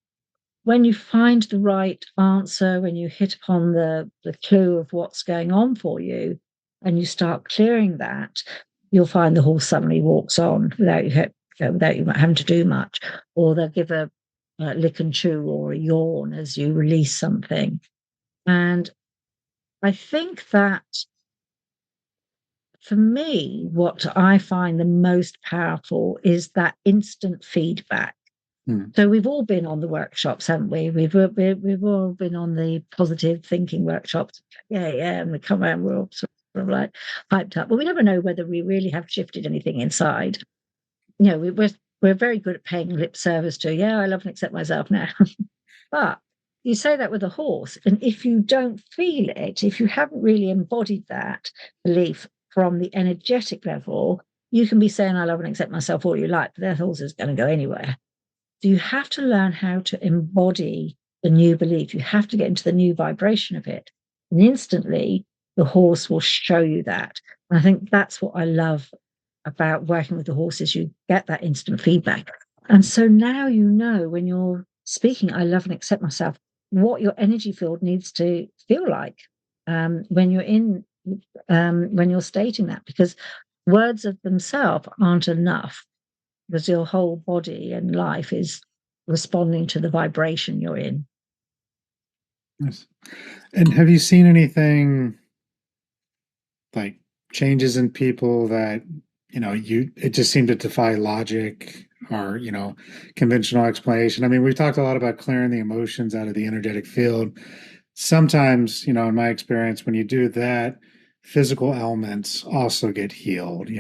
find the right answer, when you hit upon the clue of what's going on for you, and you start clearing that, you'll find the horse suddenly walks on without you having to do much, or they'll give a lick and chew or a yawn as you release something. And I think that for me, what I find the most powerful is that instant feedback. So we've all been on the workshops, haven't we? We've all been on the positive thinking workshops. Yeah, and we come out, we're all sort of like hyped up. But we never know whether we really have shifted anything inside. We're very good at paying lip service to, yeah, I love and accept myself now. But you say that with a horse, and if you don't feel it, if you haven't really embodied that belief from the energetic level, you can be saying, I love and accept myself all you like, but that horse is going to go anywhere. So you have to learn how to embody the new belief. You have to get into the new vibration of it. And instantly, the horse will show you that. And I think that's what I love about working with the horses. You get that instant feedback. And so now you know when you're speaking, I love and accept myself, what your energy field needs to feel like when you're stating that, because words of themselves aren't enough, because your whole body and life is responding to the vibration you're in. Yes. And have you seen anything like changes in people that, it just seemed to defy logic or, conventional explanation? I mean, we've talked a lot about clearing the emotions out of the energetic field. Sometimes, in my experience, when you do that, physical ailments also get healed.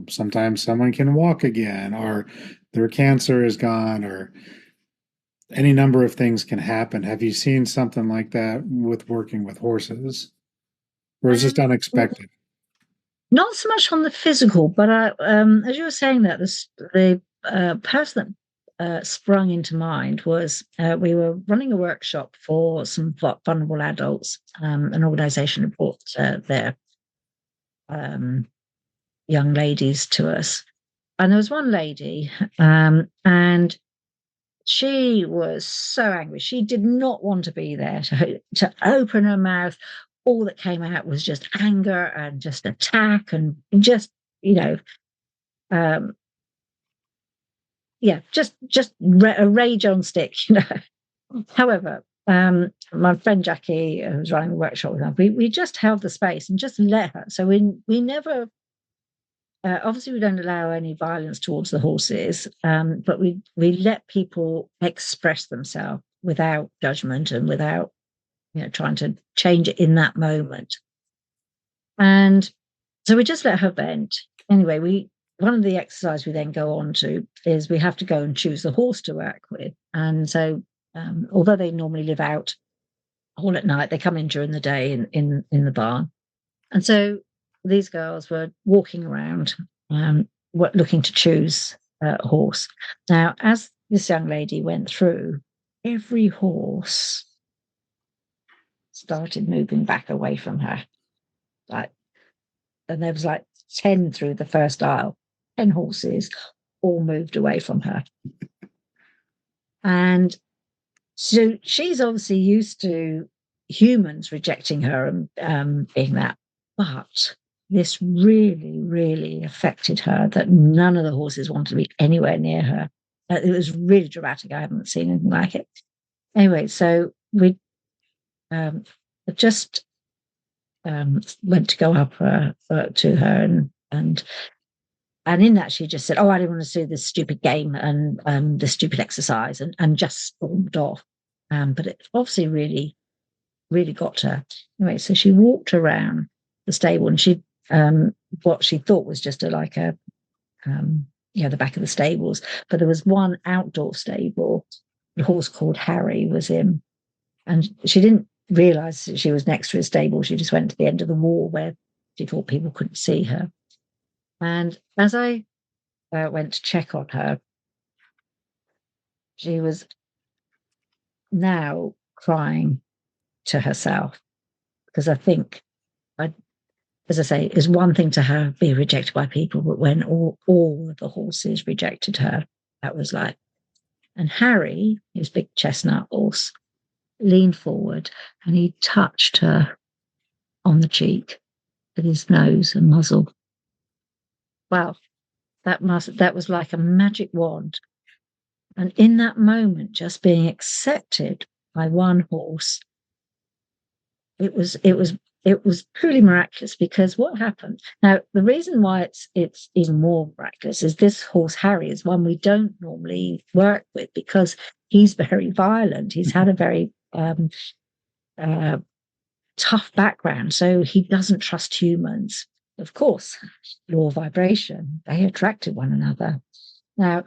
Sometimes someone can walk again, or their cancer is gone, or any number of things can happen. Have you seen something like that with working with horses, or is it just Um, unexpected? Not so much on the physical, but as you were saying that, the person that sprung into mind was we were running a workshop for some vulnerable adults. An organisation had brought their um, young ladies to us, and there was one lady, and she was so angry. She did not want to be there to open her mouth. All that came out was just anger and just attack and just, you know, um, yeah, a rage on stick, you know. However, my friend Jackie, who was running the workshop with her, we just held the space and just let her. So we never, obviously, we don't allow any violence towards the horses, but we let people express themselves without judgment and without, you know, trying to change it in that moment. And so we just let her vent. Anyway, one of the exercises we then go on to is we have to go and choose the horse to work with. And so, although they normally live out all at night, they come in during the day in the barn. And so these girls were walking around, looking to choose a horse. Now, as this young lady went through, every horse started moving back away from her. Like, and there was like 10 through the first aisle, 10 horses all moved away from her. And so she's obviously used to humans rejecting her and being that. But this really, really affected her that none of the horses wanted to be anywhere near her. It was really dramatic. I haven't seen anything like it. Anyway, so we just went to go up to her and in that she just said, "Oh, I didn't want to do this stupid game and this stupid exercise," and just stormed off. But it obviously really, really got her. Anyway, so she walked around the stable and she what she thought was just the back of the stables, but there was one outdoor stable. The horse called Harry was in, and she didn't realize that she was next to his stable. She just went to the end of the wall where she thought people couldn't see her. And as I went to check on her, she was now crying to herself because I think, as I say, it's one thing to her be rejected by people, but when all of the horses rejected her, that was like, and Harry, his big chestnut horse, leaned forward and he touched her on the cheek with his nose and muzzle. Wow, that was like a magic wand. And in that moment, just being accepted by one horse, it was truly miraculous. Because what happened now, the reason why it's even more miraculous is this horse Harry is one we don't normally work with because he's very violent. He's had a very uh, tough background, so he doesn't trust humans. Of course, law of vibration, they attracted one another. Now,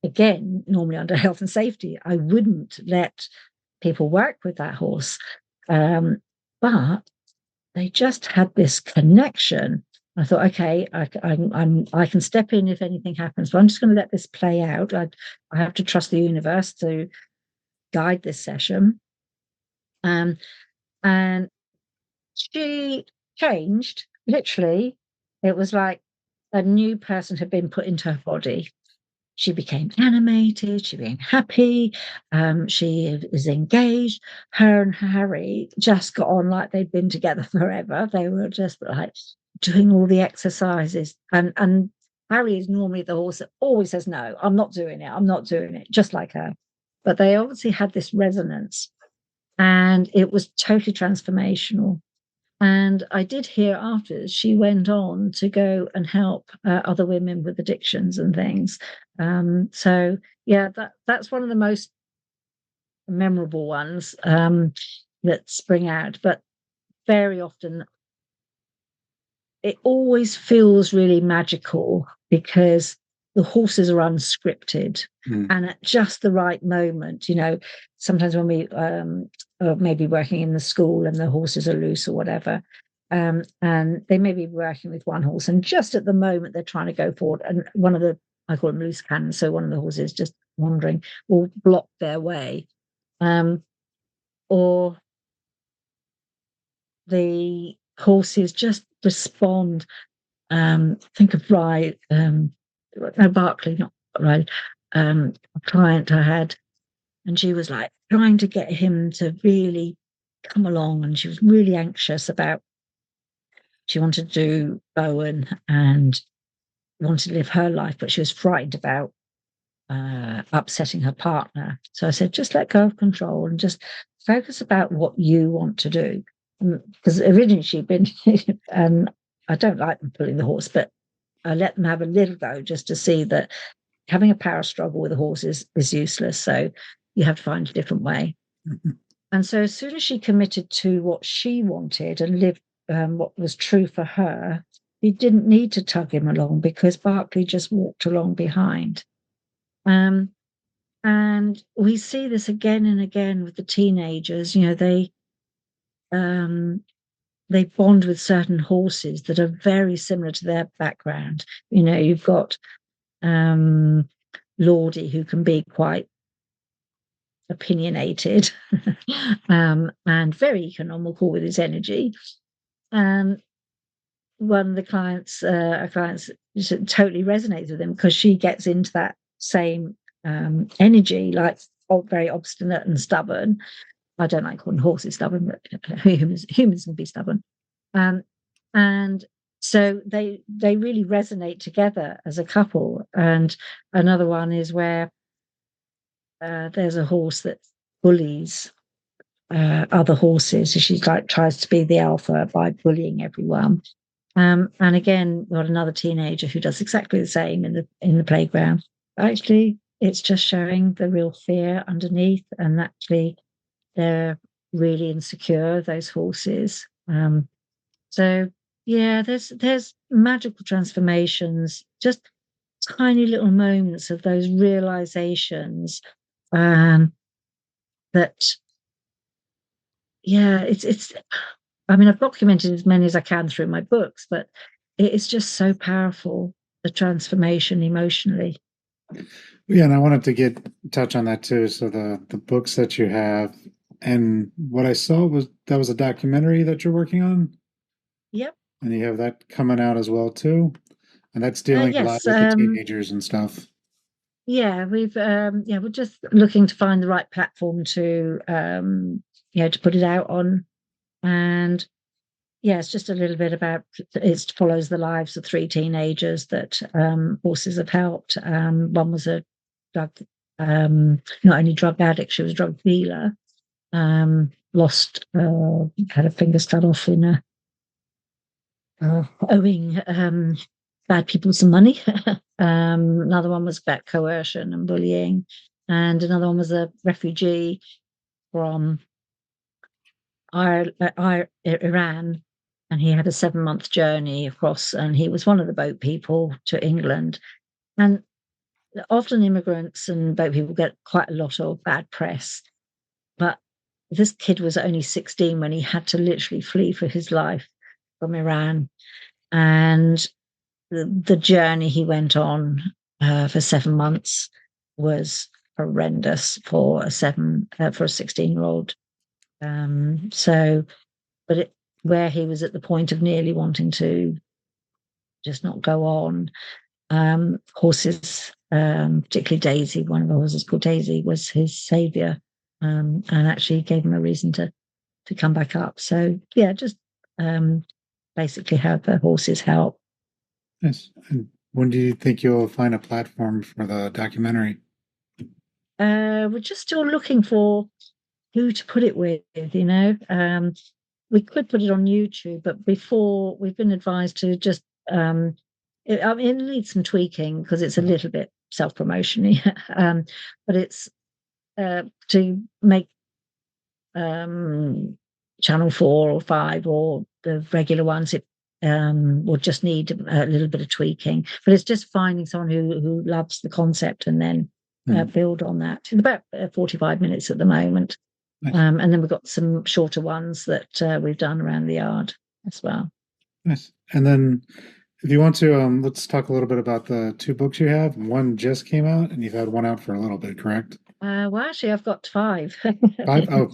again, normally under health and safety, I wouldn't let people work with that horse. But they just had this connection. I thought, okay, I can step in if anything happens, but I'm just going to let this play out. I have to trust the universe to guide this session. And she changed, literally. It was like a new person had been put into her body. She became animated, she became happy, she is engaged. Her and Harry just got on like they'd been together forever. They were just like doing all the exercises. And Harry is normally the horse that always says, "No, I'm not doing it, I'm not doing it," just like her. But they obviously had this resonance and it was totally transformational. And I did hear afterwards she went on to go and help other women with addictions and things. So yeah, that's one of the most memorable ones that spring out. But very often, it always feels really magical because the horses are unscripted. Mm. And at just the right moment, sometimes when we are maybe working in the school and the horses are loose or whatever, and they may be working with one horse, and just at the moment they're trying to go forward, and I call them loose cannons, so one of the horses just wandering will block their way, or the horses just respond. Think of Ride, no, Barclay, not Ride, a client I had, and she was like trying to get him to really come along, and she was really anxious about, she wanted to do Bowen and wanted to live her life, but she was frightened about upsetting her partner. So I said, just let go of control and just focus about what you want to do. Because originally she'd been, and I don't like them pulling the horse, but I let them have a little go just to see that having a power struggle with a horse is useless. So you have to find a different way. Mm-hmm. And so as soon as she committed to what she wanted and lived what was true for her, he didn't need to tug him along because Barclay just walked along behind. And we see this again and again with the teenagers. They bond with certain horses that are very similar to their background. You've got Lordy, who can be quite opinionated and very economical with his energy. And one of the clients, totally resonates with him because she gets into that same energy, like very obstinate and stubborn. I don't like calling horses stubborn, but humans can be stubborn. And so they really resonate together as a couple. And another one is where there's a horse that bullies other horses. So she tries to be the alpha by bullying everyone. And again, we've got another teenager who does exactly the same in the playground. Actually, it's just showing the real fear underneath, and actually they're really insecure, those horses. So yeah, there's magical transformations, just tiny little moments of those realizations, that yeah, it's I mean, I've documented as many as I can through my books, but it is just so powerful, the transformation emotionally. Yeah, and I wanted to touch on that too. So the books that you have, and what I saw was that was a documentary that you're working on, Yep. and you have that coming out as well too, and that's dealing a lot Yes. with the teenagers and stuff. Yeah, we're just looking to find the right platform to to put it out on. And yeah, it's just a little bit about, it follows the lives of three teenagers that horses have helped. One was a drug, not only drug addict, she was a drug dealer. Lost, had a finger cut off in owing bad people some money. Another one was about coercion and bullying, and another one was a refugee from Iran, and he had a 7-month journey across, and he was one of the boat people to England. And often immigrants and boat people get quite a lot of bad press, but this kid was only 16 when he had to literally flee for his life from Iran. And the journey he went on for 7 months was horrendous for a 16-year-old. So, but where he was at the point of nearly wanting to just not go on, horses, particularly Daisy, one of the horses called Daisy, was his savior, and actually gave him a reason to come back up. So yeah, just basically how the horses help. Yes. And when do you think you'll find a platform for the documentary? We're just still looking for who to put it with, we could put it on YouTube, but before, we've been advised to just it needs some tweaking because it's a little bit self-promotion-y. But it's to make channel 4 or 5 or the regular ones, will just need a little bit of tweaking. But it's just finding someone who loves the concept and then build on that. It's about 45 minutes at the moment. Nice. And then we've got some shorter ones that we've done around the yard as well. Nice. And then if you want to, let's talk a little bit about the 2 books you have. One just came out, and you've had one out for a little bit, correct? Well, actually, I've got 5. 5? Oh.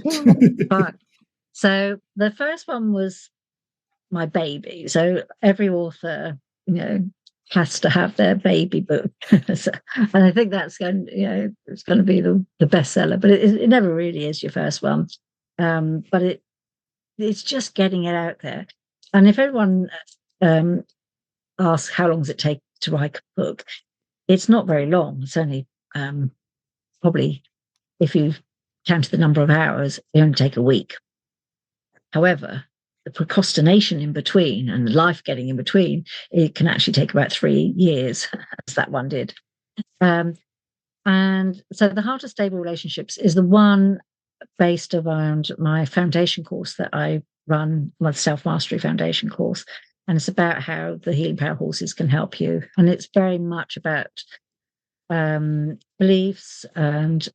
5. So the first one was my baby. So every author, has to have their baby book. And I think that's it's going to be the bestseller, but it never really is your first one. But it's just getting it out there. And if everyone asks how long does it take to write a book, it's not very long. It's only probably, if you count the number of hours, it only take a week. However, the procrastination in between and life getting in between, it can actually take about 3 years, as that one did. And so the Heart of Stable Relationships is the one based around my foundation course that I run, my self-mastery foundation course. And it's about how the Healing Power horses can help you. And it's very much about beliefs and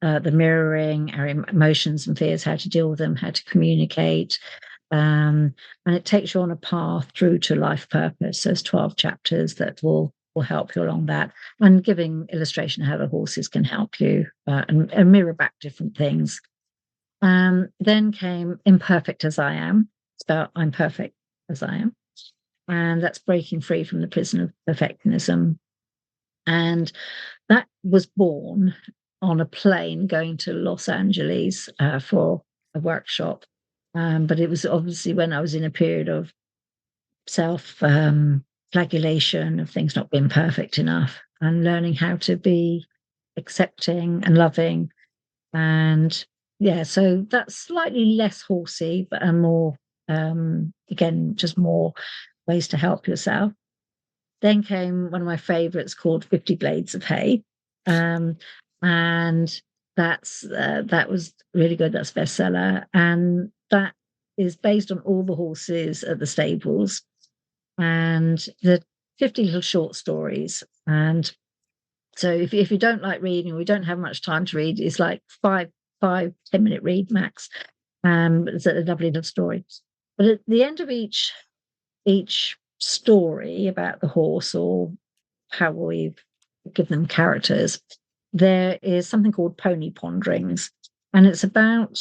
the mirroring, our emotions and fears, how to deal with them, how to communicate. And it takes you on a path through to life purpose. There's 12 chapters that will help you along that, and giving illustration of how the horses can help you and mirror back different things. Then came Imperfect as I Am. It's about I'm perfect as I am. And that's breaking free from the prison of perfectionism. And that was born on a plane going to Los Angeles for a workshop. But it was obviously when I was in a period of self-flagellation, of things not being perfect enough, and learning how to be accepting and loving. And so that's slightly less horsey, but more, again, just more ways to help yourself. Then came one of my favorites called 50 Blades of Hay. And that was really good. That's bestseller. And that is based on all the horses at the stables. And the 50 little short stories. And so if you don't like reading, or we don't have much time to read, it's like 5-10 minute read max. It's a lovely little story. But at the end of each story about the horse, or how we give them characters, there is something called pony ponderings, and it's about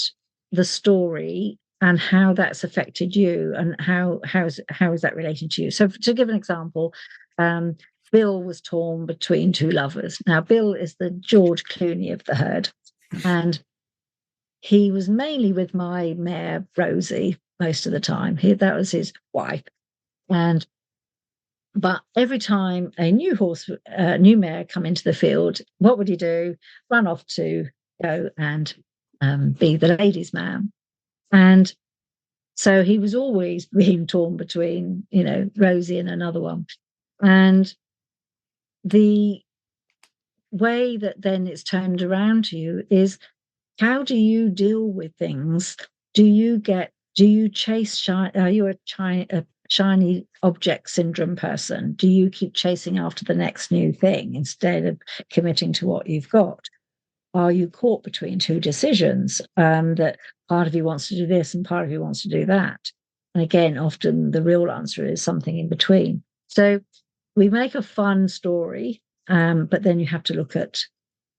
the story and how that's affected you, and how is that relating to you. So to give an example, Bill was torn between 2 lovers. Now Bill is the George Clooney of the herd, and he was mainly with my mare Rosie most of the time. That was his wife. But every time a new mare come into the field, what would he do? Run off to go and be the ladies' man. And so he was always being torn between, Rosie and another one. And the way that then it's turned around to you is, how do you deal with things? Do you chase are you a shiny object syndrome person? Do you keep chasing after the next new thing instead of committing to what you've got? Are you caught between 2 decisions, that part of you wants to do this and part of you wants to do that? And again, often the real answer is something in between. So we make a fun story, but then you have to look at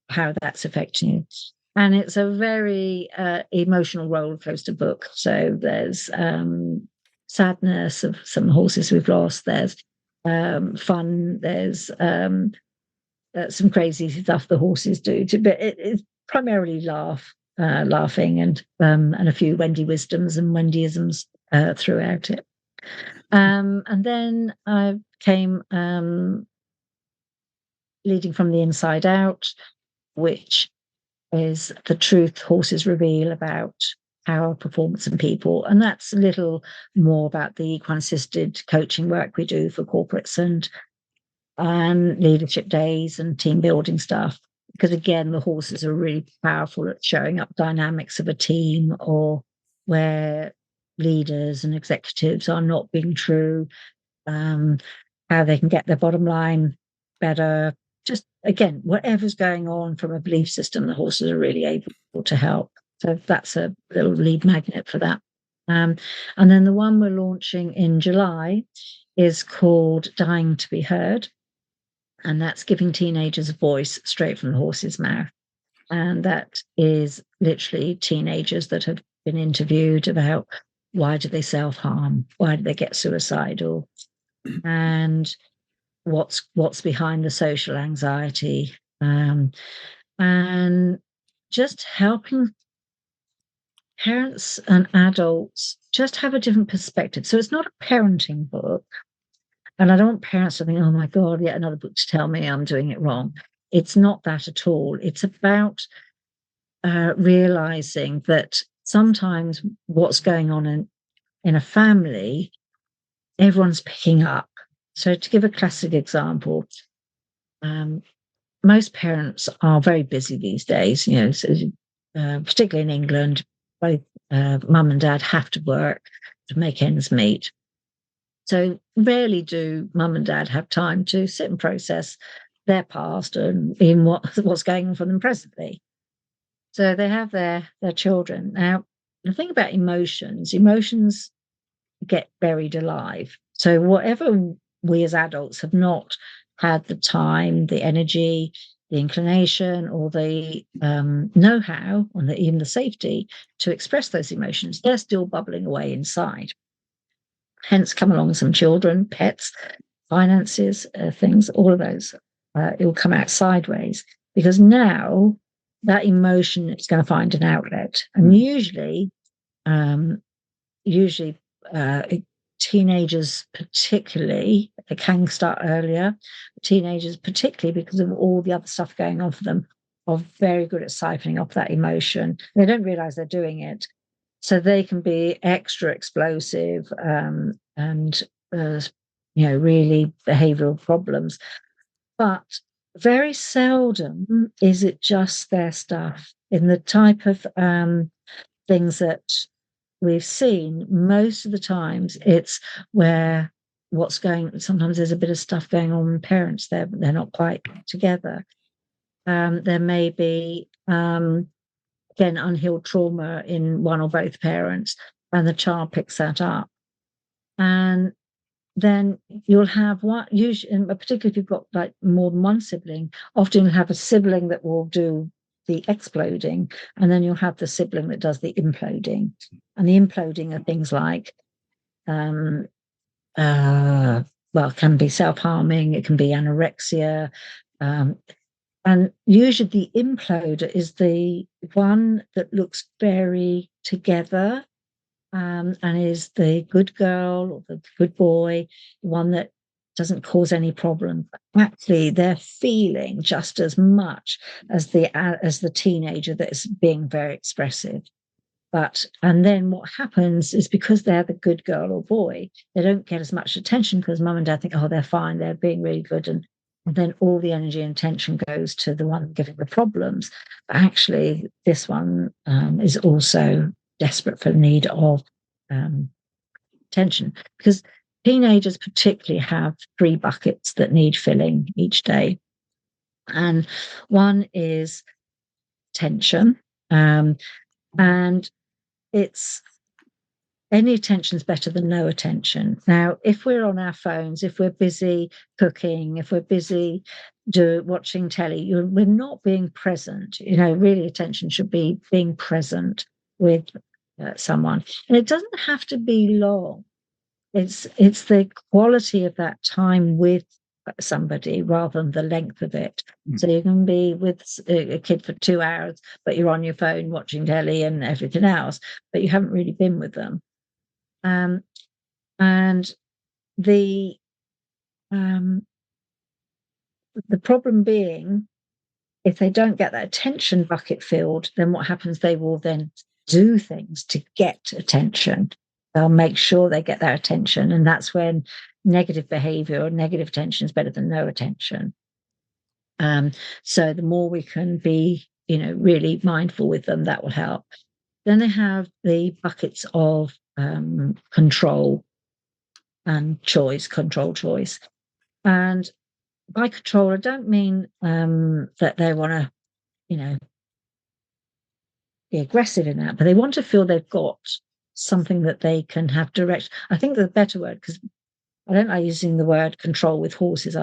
how that's affecting you. And it's a very emotional roller coaster book. So there's sadness of some horses we've lost. There's fun. There's some crazy stuff the horses do. But it's primarily laughing, and a few Wendy wisdoms and Wendyisms throughout it. And then I came Leading from the Inside Out, which is the truth horses reveal about our performance and people. And that's a little more about the equine-assisted coaching work we do for corporates and leadership days and team building stuff. Because again, the horses are really powerful at showing up dynamics of a team, or where leaders and executives are not being true, how they can get their bottom line better. Just again, whatever's going on from a belief system, the horses are really able to help. So that's a little lead magnet for that. And then the one we're launching in July is called Dying to be Heard. And that's giving teenagers a voice straight from the horse's mouth. And that is literally teenagers that have been interviewed about why do they self-harm? Why do they get suicidal? And what's behind the social anxiety, and just helping parents and adults just have a different perspective. So it's not a parenting book, and I don't want parents to think, oh my God, yet another book to tell me I'm doing it wrong. It's not that at all. It's about realizing that sometimes what's going on in a family, everyone's picking up. So to give a classic example, most parents are very busy these days, so, particularly in England, both mum and dad have to work to make ends meet. So rarely do mum and dad have time to sit and process their past and in what's going on for them presently. So they have their children. Now, the thing about emotions get buried alive. So whatever we as adults have not had the time, the energy, the inclination, or the know-how, and even the safety to express those emotions, they're still bubbling away inside. Hence come along some children, pets, finances, things, all of those. It will come out sideways because now that emotion is going to find an outlet. And usually teenagers particularly, it can start earlier. Teenagers particularly, because of all the other stuff going on for them, are very good at siphoning off that emotion. They don't realize they're doing it. So they can be extra explosive, and really behavioral problems. But very seldom is it just their stuff. In the type of things that we've seen, most of the times it's where sometimes there's a bit of stuff going on with parents, they're not quite together. There may be again unhealed trauma in one or both parents, and the child picks that up. And then you'll have one, usually, and particularly if you've got like more than one sibling, often you'll have a sibling that will do the exploding, and then you'll have the sibling that does the imploding. And the imploding are things like, it can be self-harming, it can be anorexia, and usually the imploder is the one that looks very together, and is the good girl or the good boy, the one that doesn't cause any problem. Actually, they're feeling just as much as the teenager that is being very expressive. And then what happens is, because they're the good girl or boy, they don't get as much attention because mum and dad think, oh, they're fine, they're being really good. And then all the energy and attention goes to the one giving the problems. But actually, this one is also desperate for the need of attention, because teenagers particularly have 3 buckets that need filling each day. And one is tension, and it's any attention is better than no attention. Now, if we're on our phones, if we're busy cooking, if we're busy watching telly, we're not being present. Really, attention should be being present with someone, and it doesn't have to be long. It's the quality of that time with somebody rather than the length of it. So you can be with a kid for 2 hours, but you're on your phone watching telly and everything else, but you haven't really been with them. And the problem being, if they don't get that attention bucket filled, then what happens? They will then do things to get attention. They'll make sure they get that attention, and that's when negative behavior or negative attention is better than no attention. So the more we can be, really mindful with them, that will help. Then they have the buckets of control and choice, control choice. And by control, I don't mean that they want to, be aggressive in that, but they want to feel they've got something that they can have direct. I think the better word, because I don't like using the word control with horses.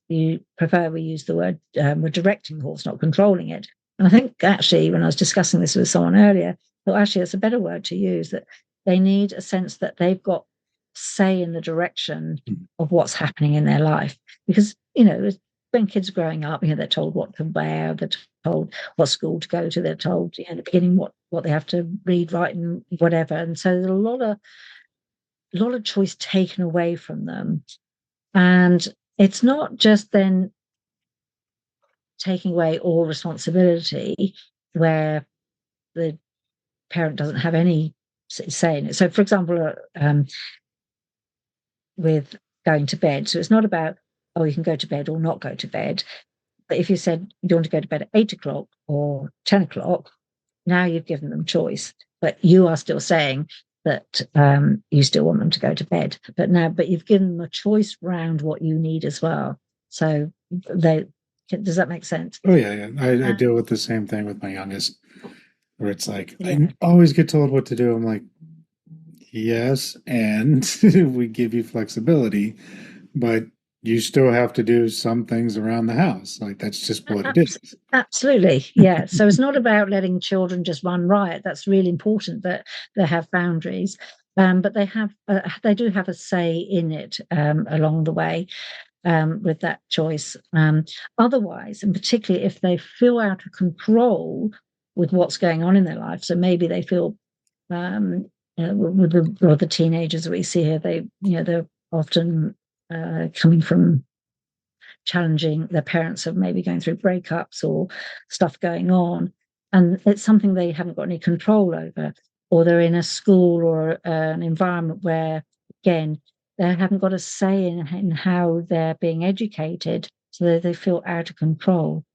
You prefer we use the word, we're directing the horse, not controlling it. And I think actually, when I was discussing this with someone earlier, I thought actually it's a better word to use, that they need a sense that they've got say in the direction of what's happening in their life. Because, when kids are growing up, they're told what to wear, they're told what school to go to, they're told, at the beginning what they have to read, write, and whatever. And so there's a lot of choice taken away from them. And it's not just then taking away all responsibility where the parent doesn't have any say in it. So, for example, with going to bed, so it's not about, oh, you can go to bed or not go to bed. But if you said you want to go to bed at 8 o'clock or 10 o'clock, now you've given them choice. But you are still saying that you still want them to go to bed. But you've given them a choice around what you need as well. So does that make sense? Oh yeah. I deal with the same thing with my youngest, where it's like, Yeah. I always get told what to do. I'm like, yes, and we give you flexibility, but you still have to do some things around the house. Like, that's just what it is. Absolutely. Yeah. So it's not about letting children just run riot. That's really important that they have boundaries. But they do have a say in it along the way with that choice. Otherwise, and particularly if they feel out of control with what's going on in their life, so maybe they feel with the teenagers we see here, they're often coming from challenging, their parents are maybe going through breakups or stuff going on, and it's something they haven't got any control over, or they're in a school or an environment where, again, they haven't got a say in how they're being educated, so they feel out of control.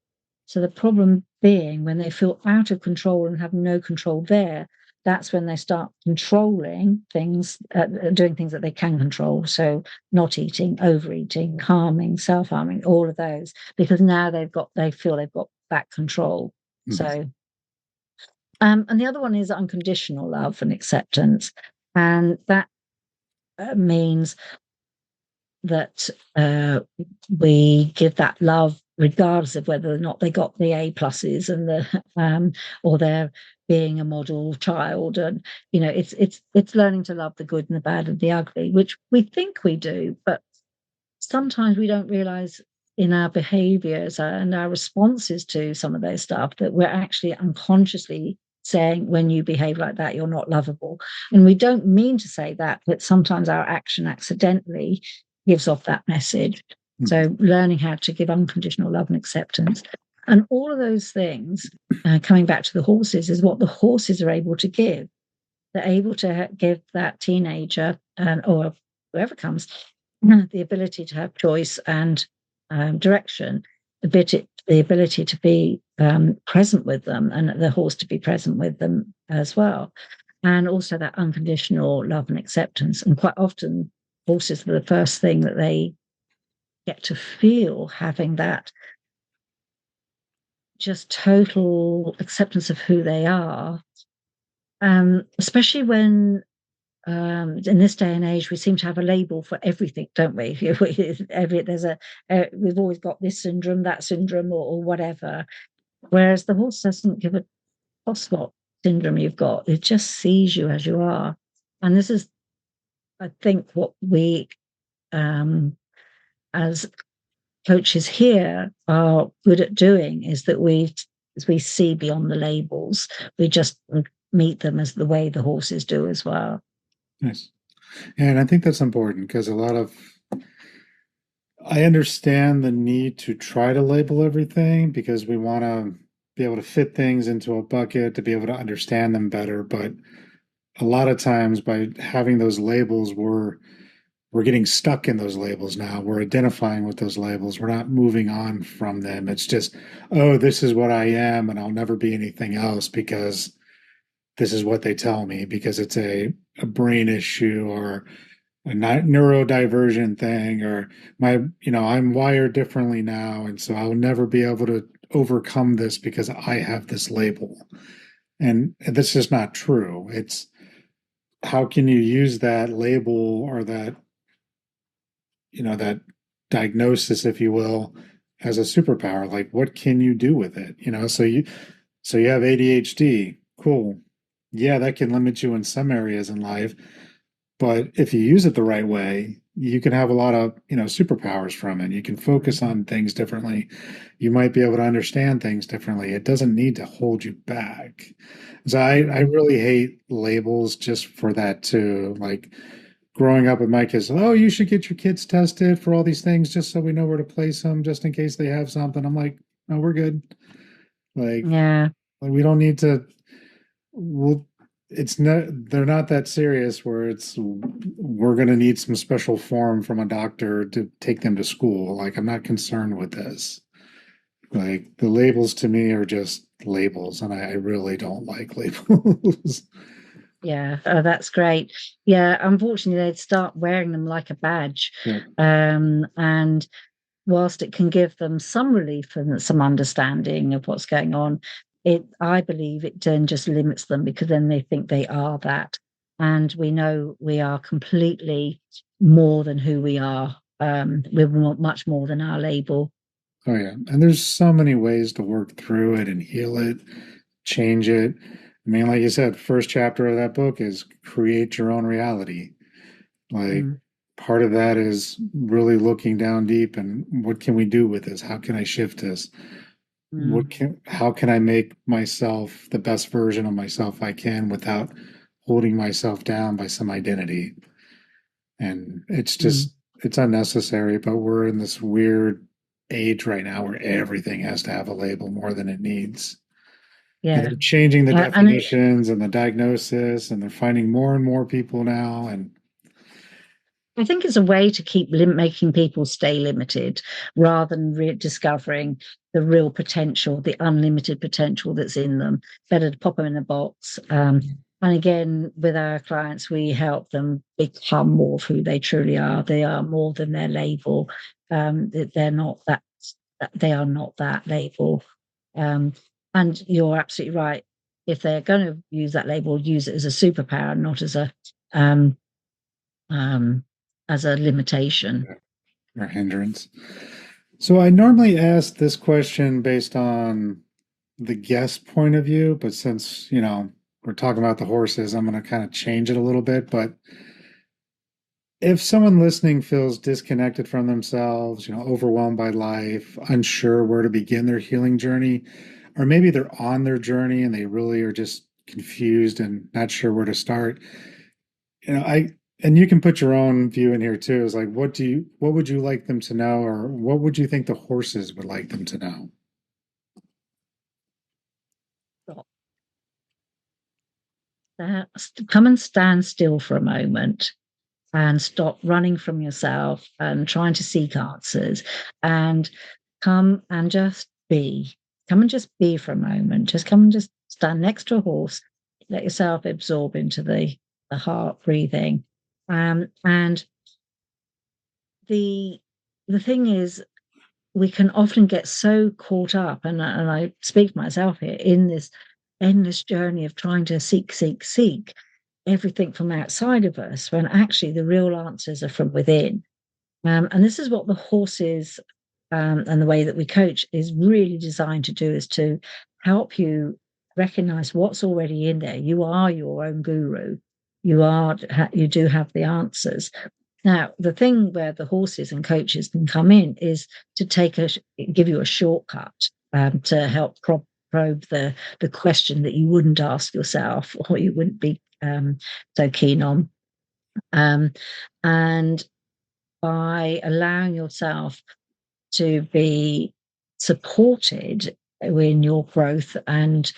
So the problem being, when they feel out of control and have no control there, that's when they start controlling things, doing things that they can control. So not eating, overeating, harming, self-harming, all of those, because now they feel they've got that control. Mhm. So, and the other one is unconditional love and acceptance. And that means that we give that love regardless of whether or not they got the A pluses and the or they're being a model child. And it's learning to love the good and the bad and the ugly, which we think we do, but sometimes we don't realize in our behaviors and our responses to some of those stuff that we're actually unconsciously saying, when you behave like that, you're not lovable. And we don't mean to say that, but sometimes our action accidentally gives off that message. Mhm. So learning how to give unconditional love and acceptance. And all of those things, coming back to the horses, is what the horses are able to give. They're able to give that teenager or whoever comes the ability to have choice and direction, the ability to be present with them, and the horse to be present with them as well. And also that unconditional love and acceptance. And quite often, horses are the first thing that they get to feel, having that just total acceptance of who they are. Especially when in this day and age, we seem to have a label for everything, don't we? We've always got this syndrome, that syndrome, or whatever. Whereas the horse doesn't give a toss what syndrome you've got; it just sees you as you are. And this is, I think, what we, as coaches here, are good at doing, is that we see beyond the labels. We just meet them as the way the horses do as well. Nice. And I think that's important because I understand the need to try to label everything because we want to be able to fit things into a bucket to be able to understand them better. But a lot of times by having those labels, we're getting stuck in those labels now. We're identifying with those labels. We're not moving on from them. It's just, oh, this is what I am, and I'll never be anything else because this is what they tell me, because it's a a brain issue or a neurodivergent thing, or I'm wired differently now, and so I'll never be able to overcome this because I have this label. And that's just not true. It's how can you use that label or that diagnosis, if you will, as a superpower? Like, what can you do with it? So you have ADHD. Cool. Yeah, that can limit you in some areas in life, but if you use it the right way, you can have a lot of, superpowers from it. You can focus on things differently. You might be able to understand things differently. It doesn't need to hold you back. So I Mm. really hate labels just for that too. Like growing up with my kids, oh, you should get your kids tested for all these things just so we know where to place them, just in case they have something. I'm like, no, we're good. Like, Yeah. we don't need to. Well, it's not. They're not that serious. Where we're going to need some special form from a doctor to take them to school. Like, I'm not concerned with this. Like, the labels to me are just labels, and I really don't like labels. Yeah, oh, that's great. Yeah, unfortunately, they'd start wearing them like a badge. Yeah. And whilst it can give them some relief and some understanding of what's going on, I believe it then just limits them because then they think they are that. And we know we are completely more than who we are. We're much more than our label. Oh yeah, and there's so many ways to work through it and heal it, change it. I mean, like you said, first chapter of that book is create your own reality. Like Mm, part of that is really looking down deep and what can we do with this? How can I shift this? mm, How can I make myself the best version of myself I can without holding myself down by some identity? And mm. it's unnecessary, but we're in this weird age right now where everything has to have a label more than it needs. And Yeah. they're changing the And it, definitions and the diagnosis, and they're finding more and more people now. And I think it's a way to keep making people stay limited rather than discovering the real potential, the unlimited potential that's in them. Better to pop them in a box. And again, with our clients, we help them become more of who they truly are. They are more than their label. They're not that. They are not that label. Um, and you're absolutely right. If they're going to use that label, use it as a superpower, not um, um, as a limitation. or hindrance. So I normally ask this question based on the guest point of view, but since, we're talking about the horses, I'm going to kind of change it a little bit. But if someone listening feels disconnected from themselves, overwhelmed by life, unsure where to begin their healing journey, or maybe they're on their journey and they really are just confused and not sure where to start, and you can put your own view in here too, is like, what would you like them to know, or what would you think the horses would like them to know? Come and stand still for a moment and stop running from yourself and trying to seek answers and come and just be. Come and just be for a moment. Just come and just stand next to a horse. Let yourself absorb into the heart breathing. And the the thing is, we can often get so caught up, and I speak for myself here, in this endless journey of trying to seek everything from outside of us, when actually the real answers are from within. And this is what the horses and the way that we coach is really designed to do, is to help you recognize what's already in there. You are your own guru. You do have the answers. Now, the thing where the horses and coaches can come in is to give you a shortcut to help probe the question that you wouldn't ask yourself or you wouldn't be so keen on. Um, and by allowing yourself to be supported in your growth, and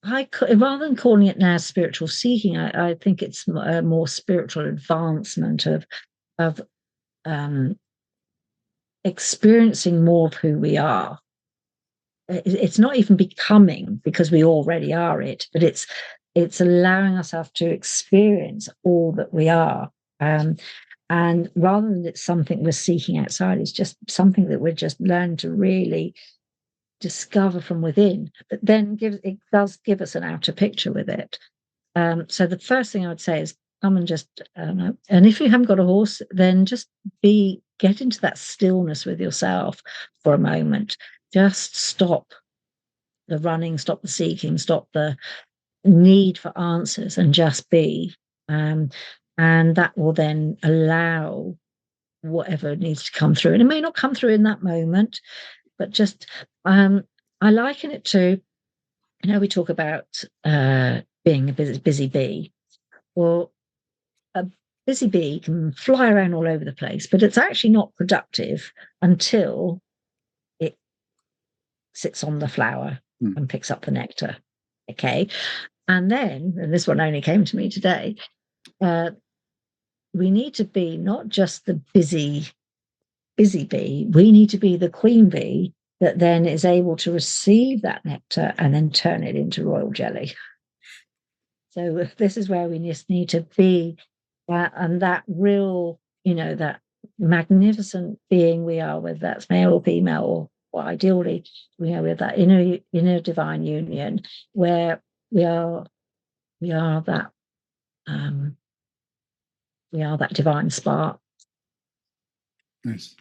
rather than calling it now spiritual seeking, I think it's a more spiritual advancement of um, experiencing more of who we are. It's not even becoming, because we already are it, but it's it's allowing ourselves to experience all that we are. And rather than it's something we're seeking outside, it's just something that we're just learning to really discover from within. But then it does give us an outer picture with it. So the first thing I would say is come and just, and if you haven't got a horse, then just get into that stillness with yourself for a moment. Just stop the running, stop the seeking, stop the need for answers, and just be. And that will then allow whatever needs to come through. And it may not come through in that moment, but just, I liken it to, we talk about being a busy bee. Well, a busy bee can fly around all over the place, but it's actually not productive until it sits on the flower and picks up the nectar. Okay. And this one only came to me today. We need to be not just the busy bee, we need to be the queen bee that then is able to receive that nectar and then turn it into royal jelly. So this is where we just need to be, and that real, that magnificent being we are, whether that's male or female, or ideally, with that inner divine union, where we are that divine spark. Nice.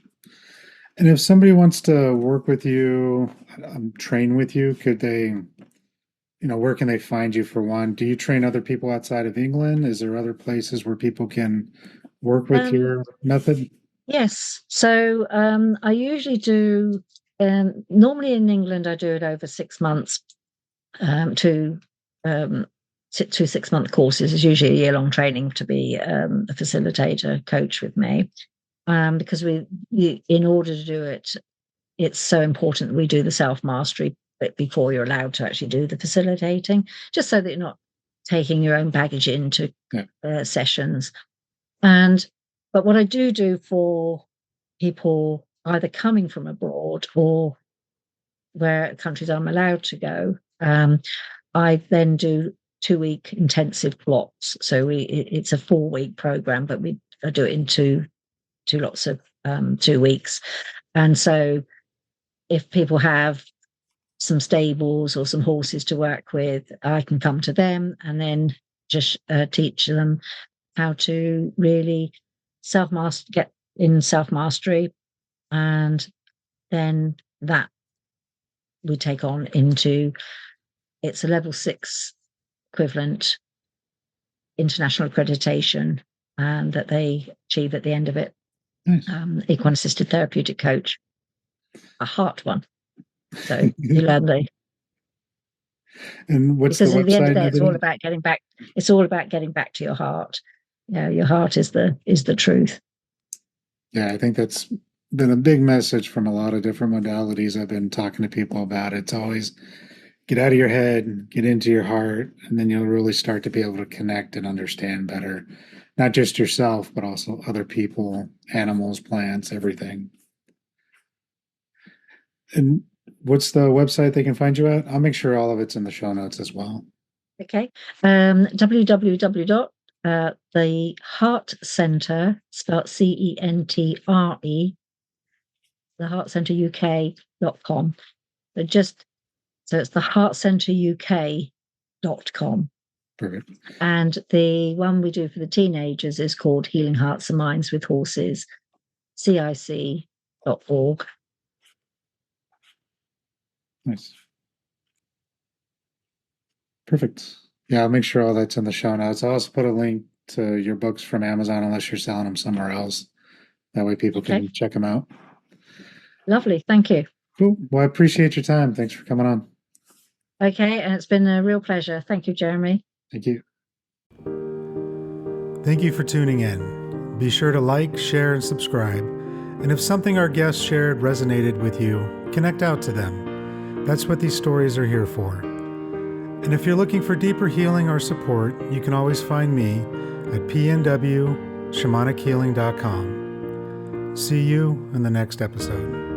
And if somebody wants to work with you, train with you, could they, where can they find you for one? Do you train other people outside of England? Is there other places where people can work with your method? Yes. So I usually do, normally in England, I do it over 6 months, two 6-month courses. Is usually a year-long training to be a facilitator coach with me. Because in order to do it, it's so important that we do the self-mastery bit before you're allowed to actually do the facilitating, just so that you're not taking your own baggage into sessions. But what I do for people either coming from abroad or where countries I'm allowed to go, I then do 2-week intensive blocks. So it's a 4-week program, but I do it in two lots of 2 weeks. And so if people have some stables or some horses to work with, I can come to them and then just teach them how to really get in self-mastery. And then that we take on into, it's a level 6 equivalent international accreditation that they achieve at the end of it. Nice. Equine-assisted therapeutic coach, a heart one. So you learn And what's the website? At the end of the day, it's all about getting back. It's all about getting back to your heart. Your heart is the truth. Yeah, I think that's been a big message from a lot of different modalities I've been talking to people about. It's always get out of your head, get into your heart, and then you'll really start to be able to connect and understand better, not just yourself, but also other people, animals, plants, everything. And what's the website they can find you at? I'll make sure all of it's in the show notes as well. Okay. The Heart Center, spelled CENTRE, theheartcenteruk.com. So it's theheartcenteruk.com. Perfect. And the one we do for the teenagers is called Healing Hearts and Minds with Horses, CIC.org. Nice. Perfect. Yeah, I'll make sure all that's in the show notes. I'll also put a link to your books from Amazon unless you're selling them somewhere else. That way people can check them out. Lovely. Thank you. Cool. Well, I appreciate your time. Thanks for coming on. Okay. And it's been a real pleasure. Thank you, Jeremy. Thank you. Thank you for tuning in. Be sure to like, share, and subscribe. And if something our guests shared resonated with you, connect out to them. That's what these stories are here for. And if you're looking for deeper healing or support, you can always find me at pnwshamanichealing.com. See you in the next episode.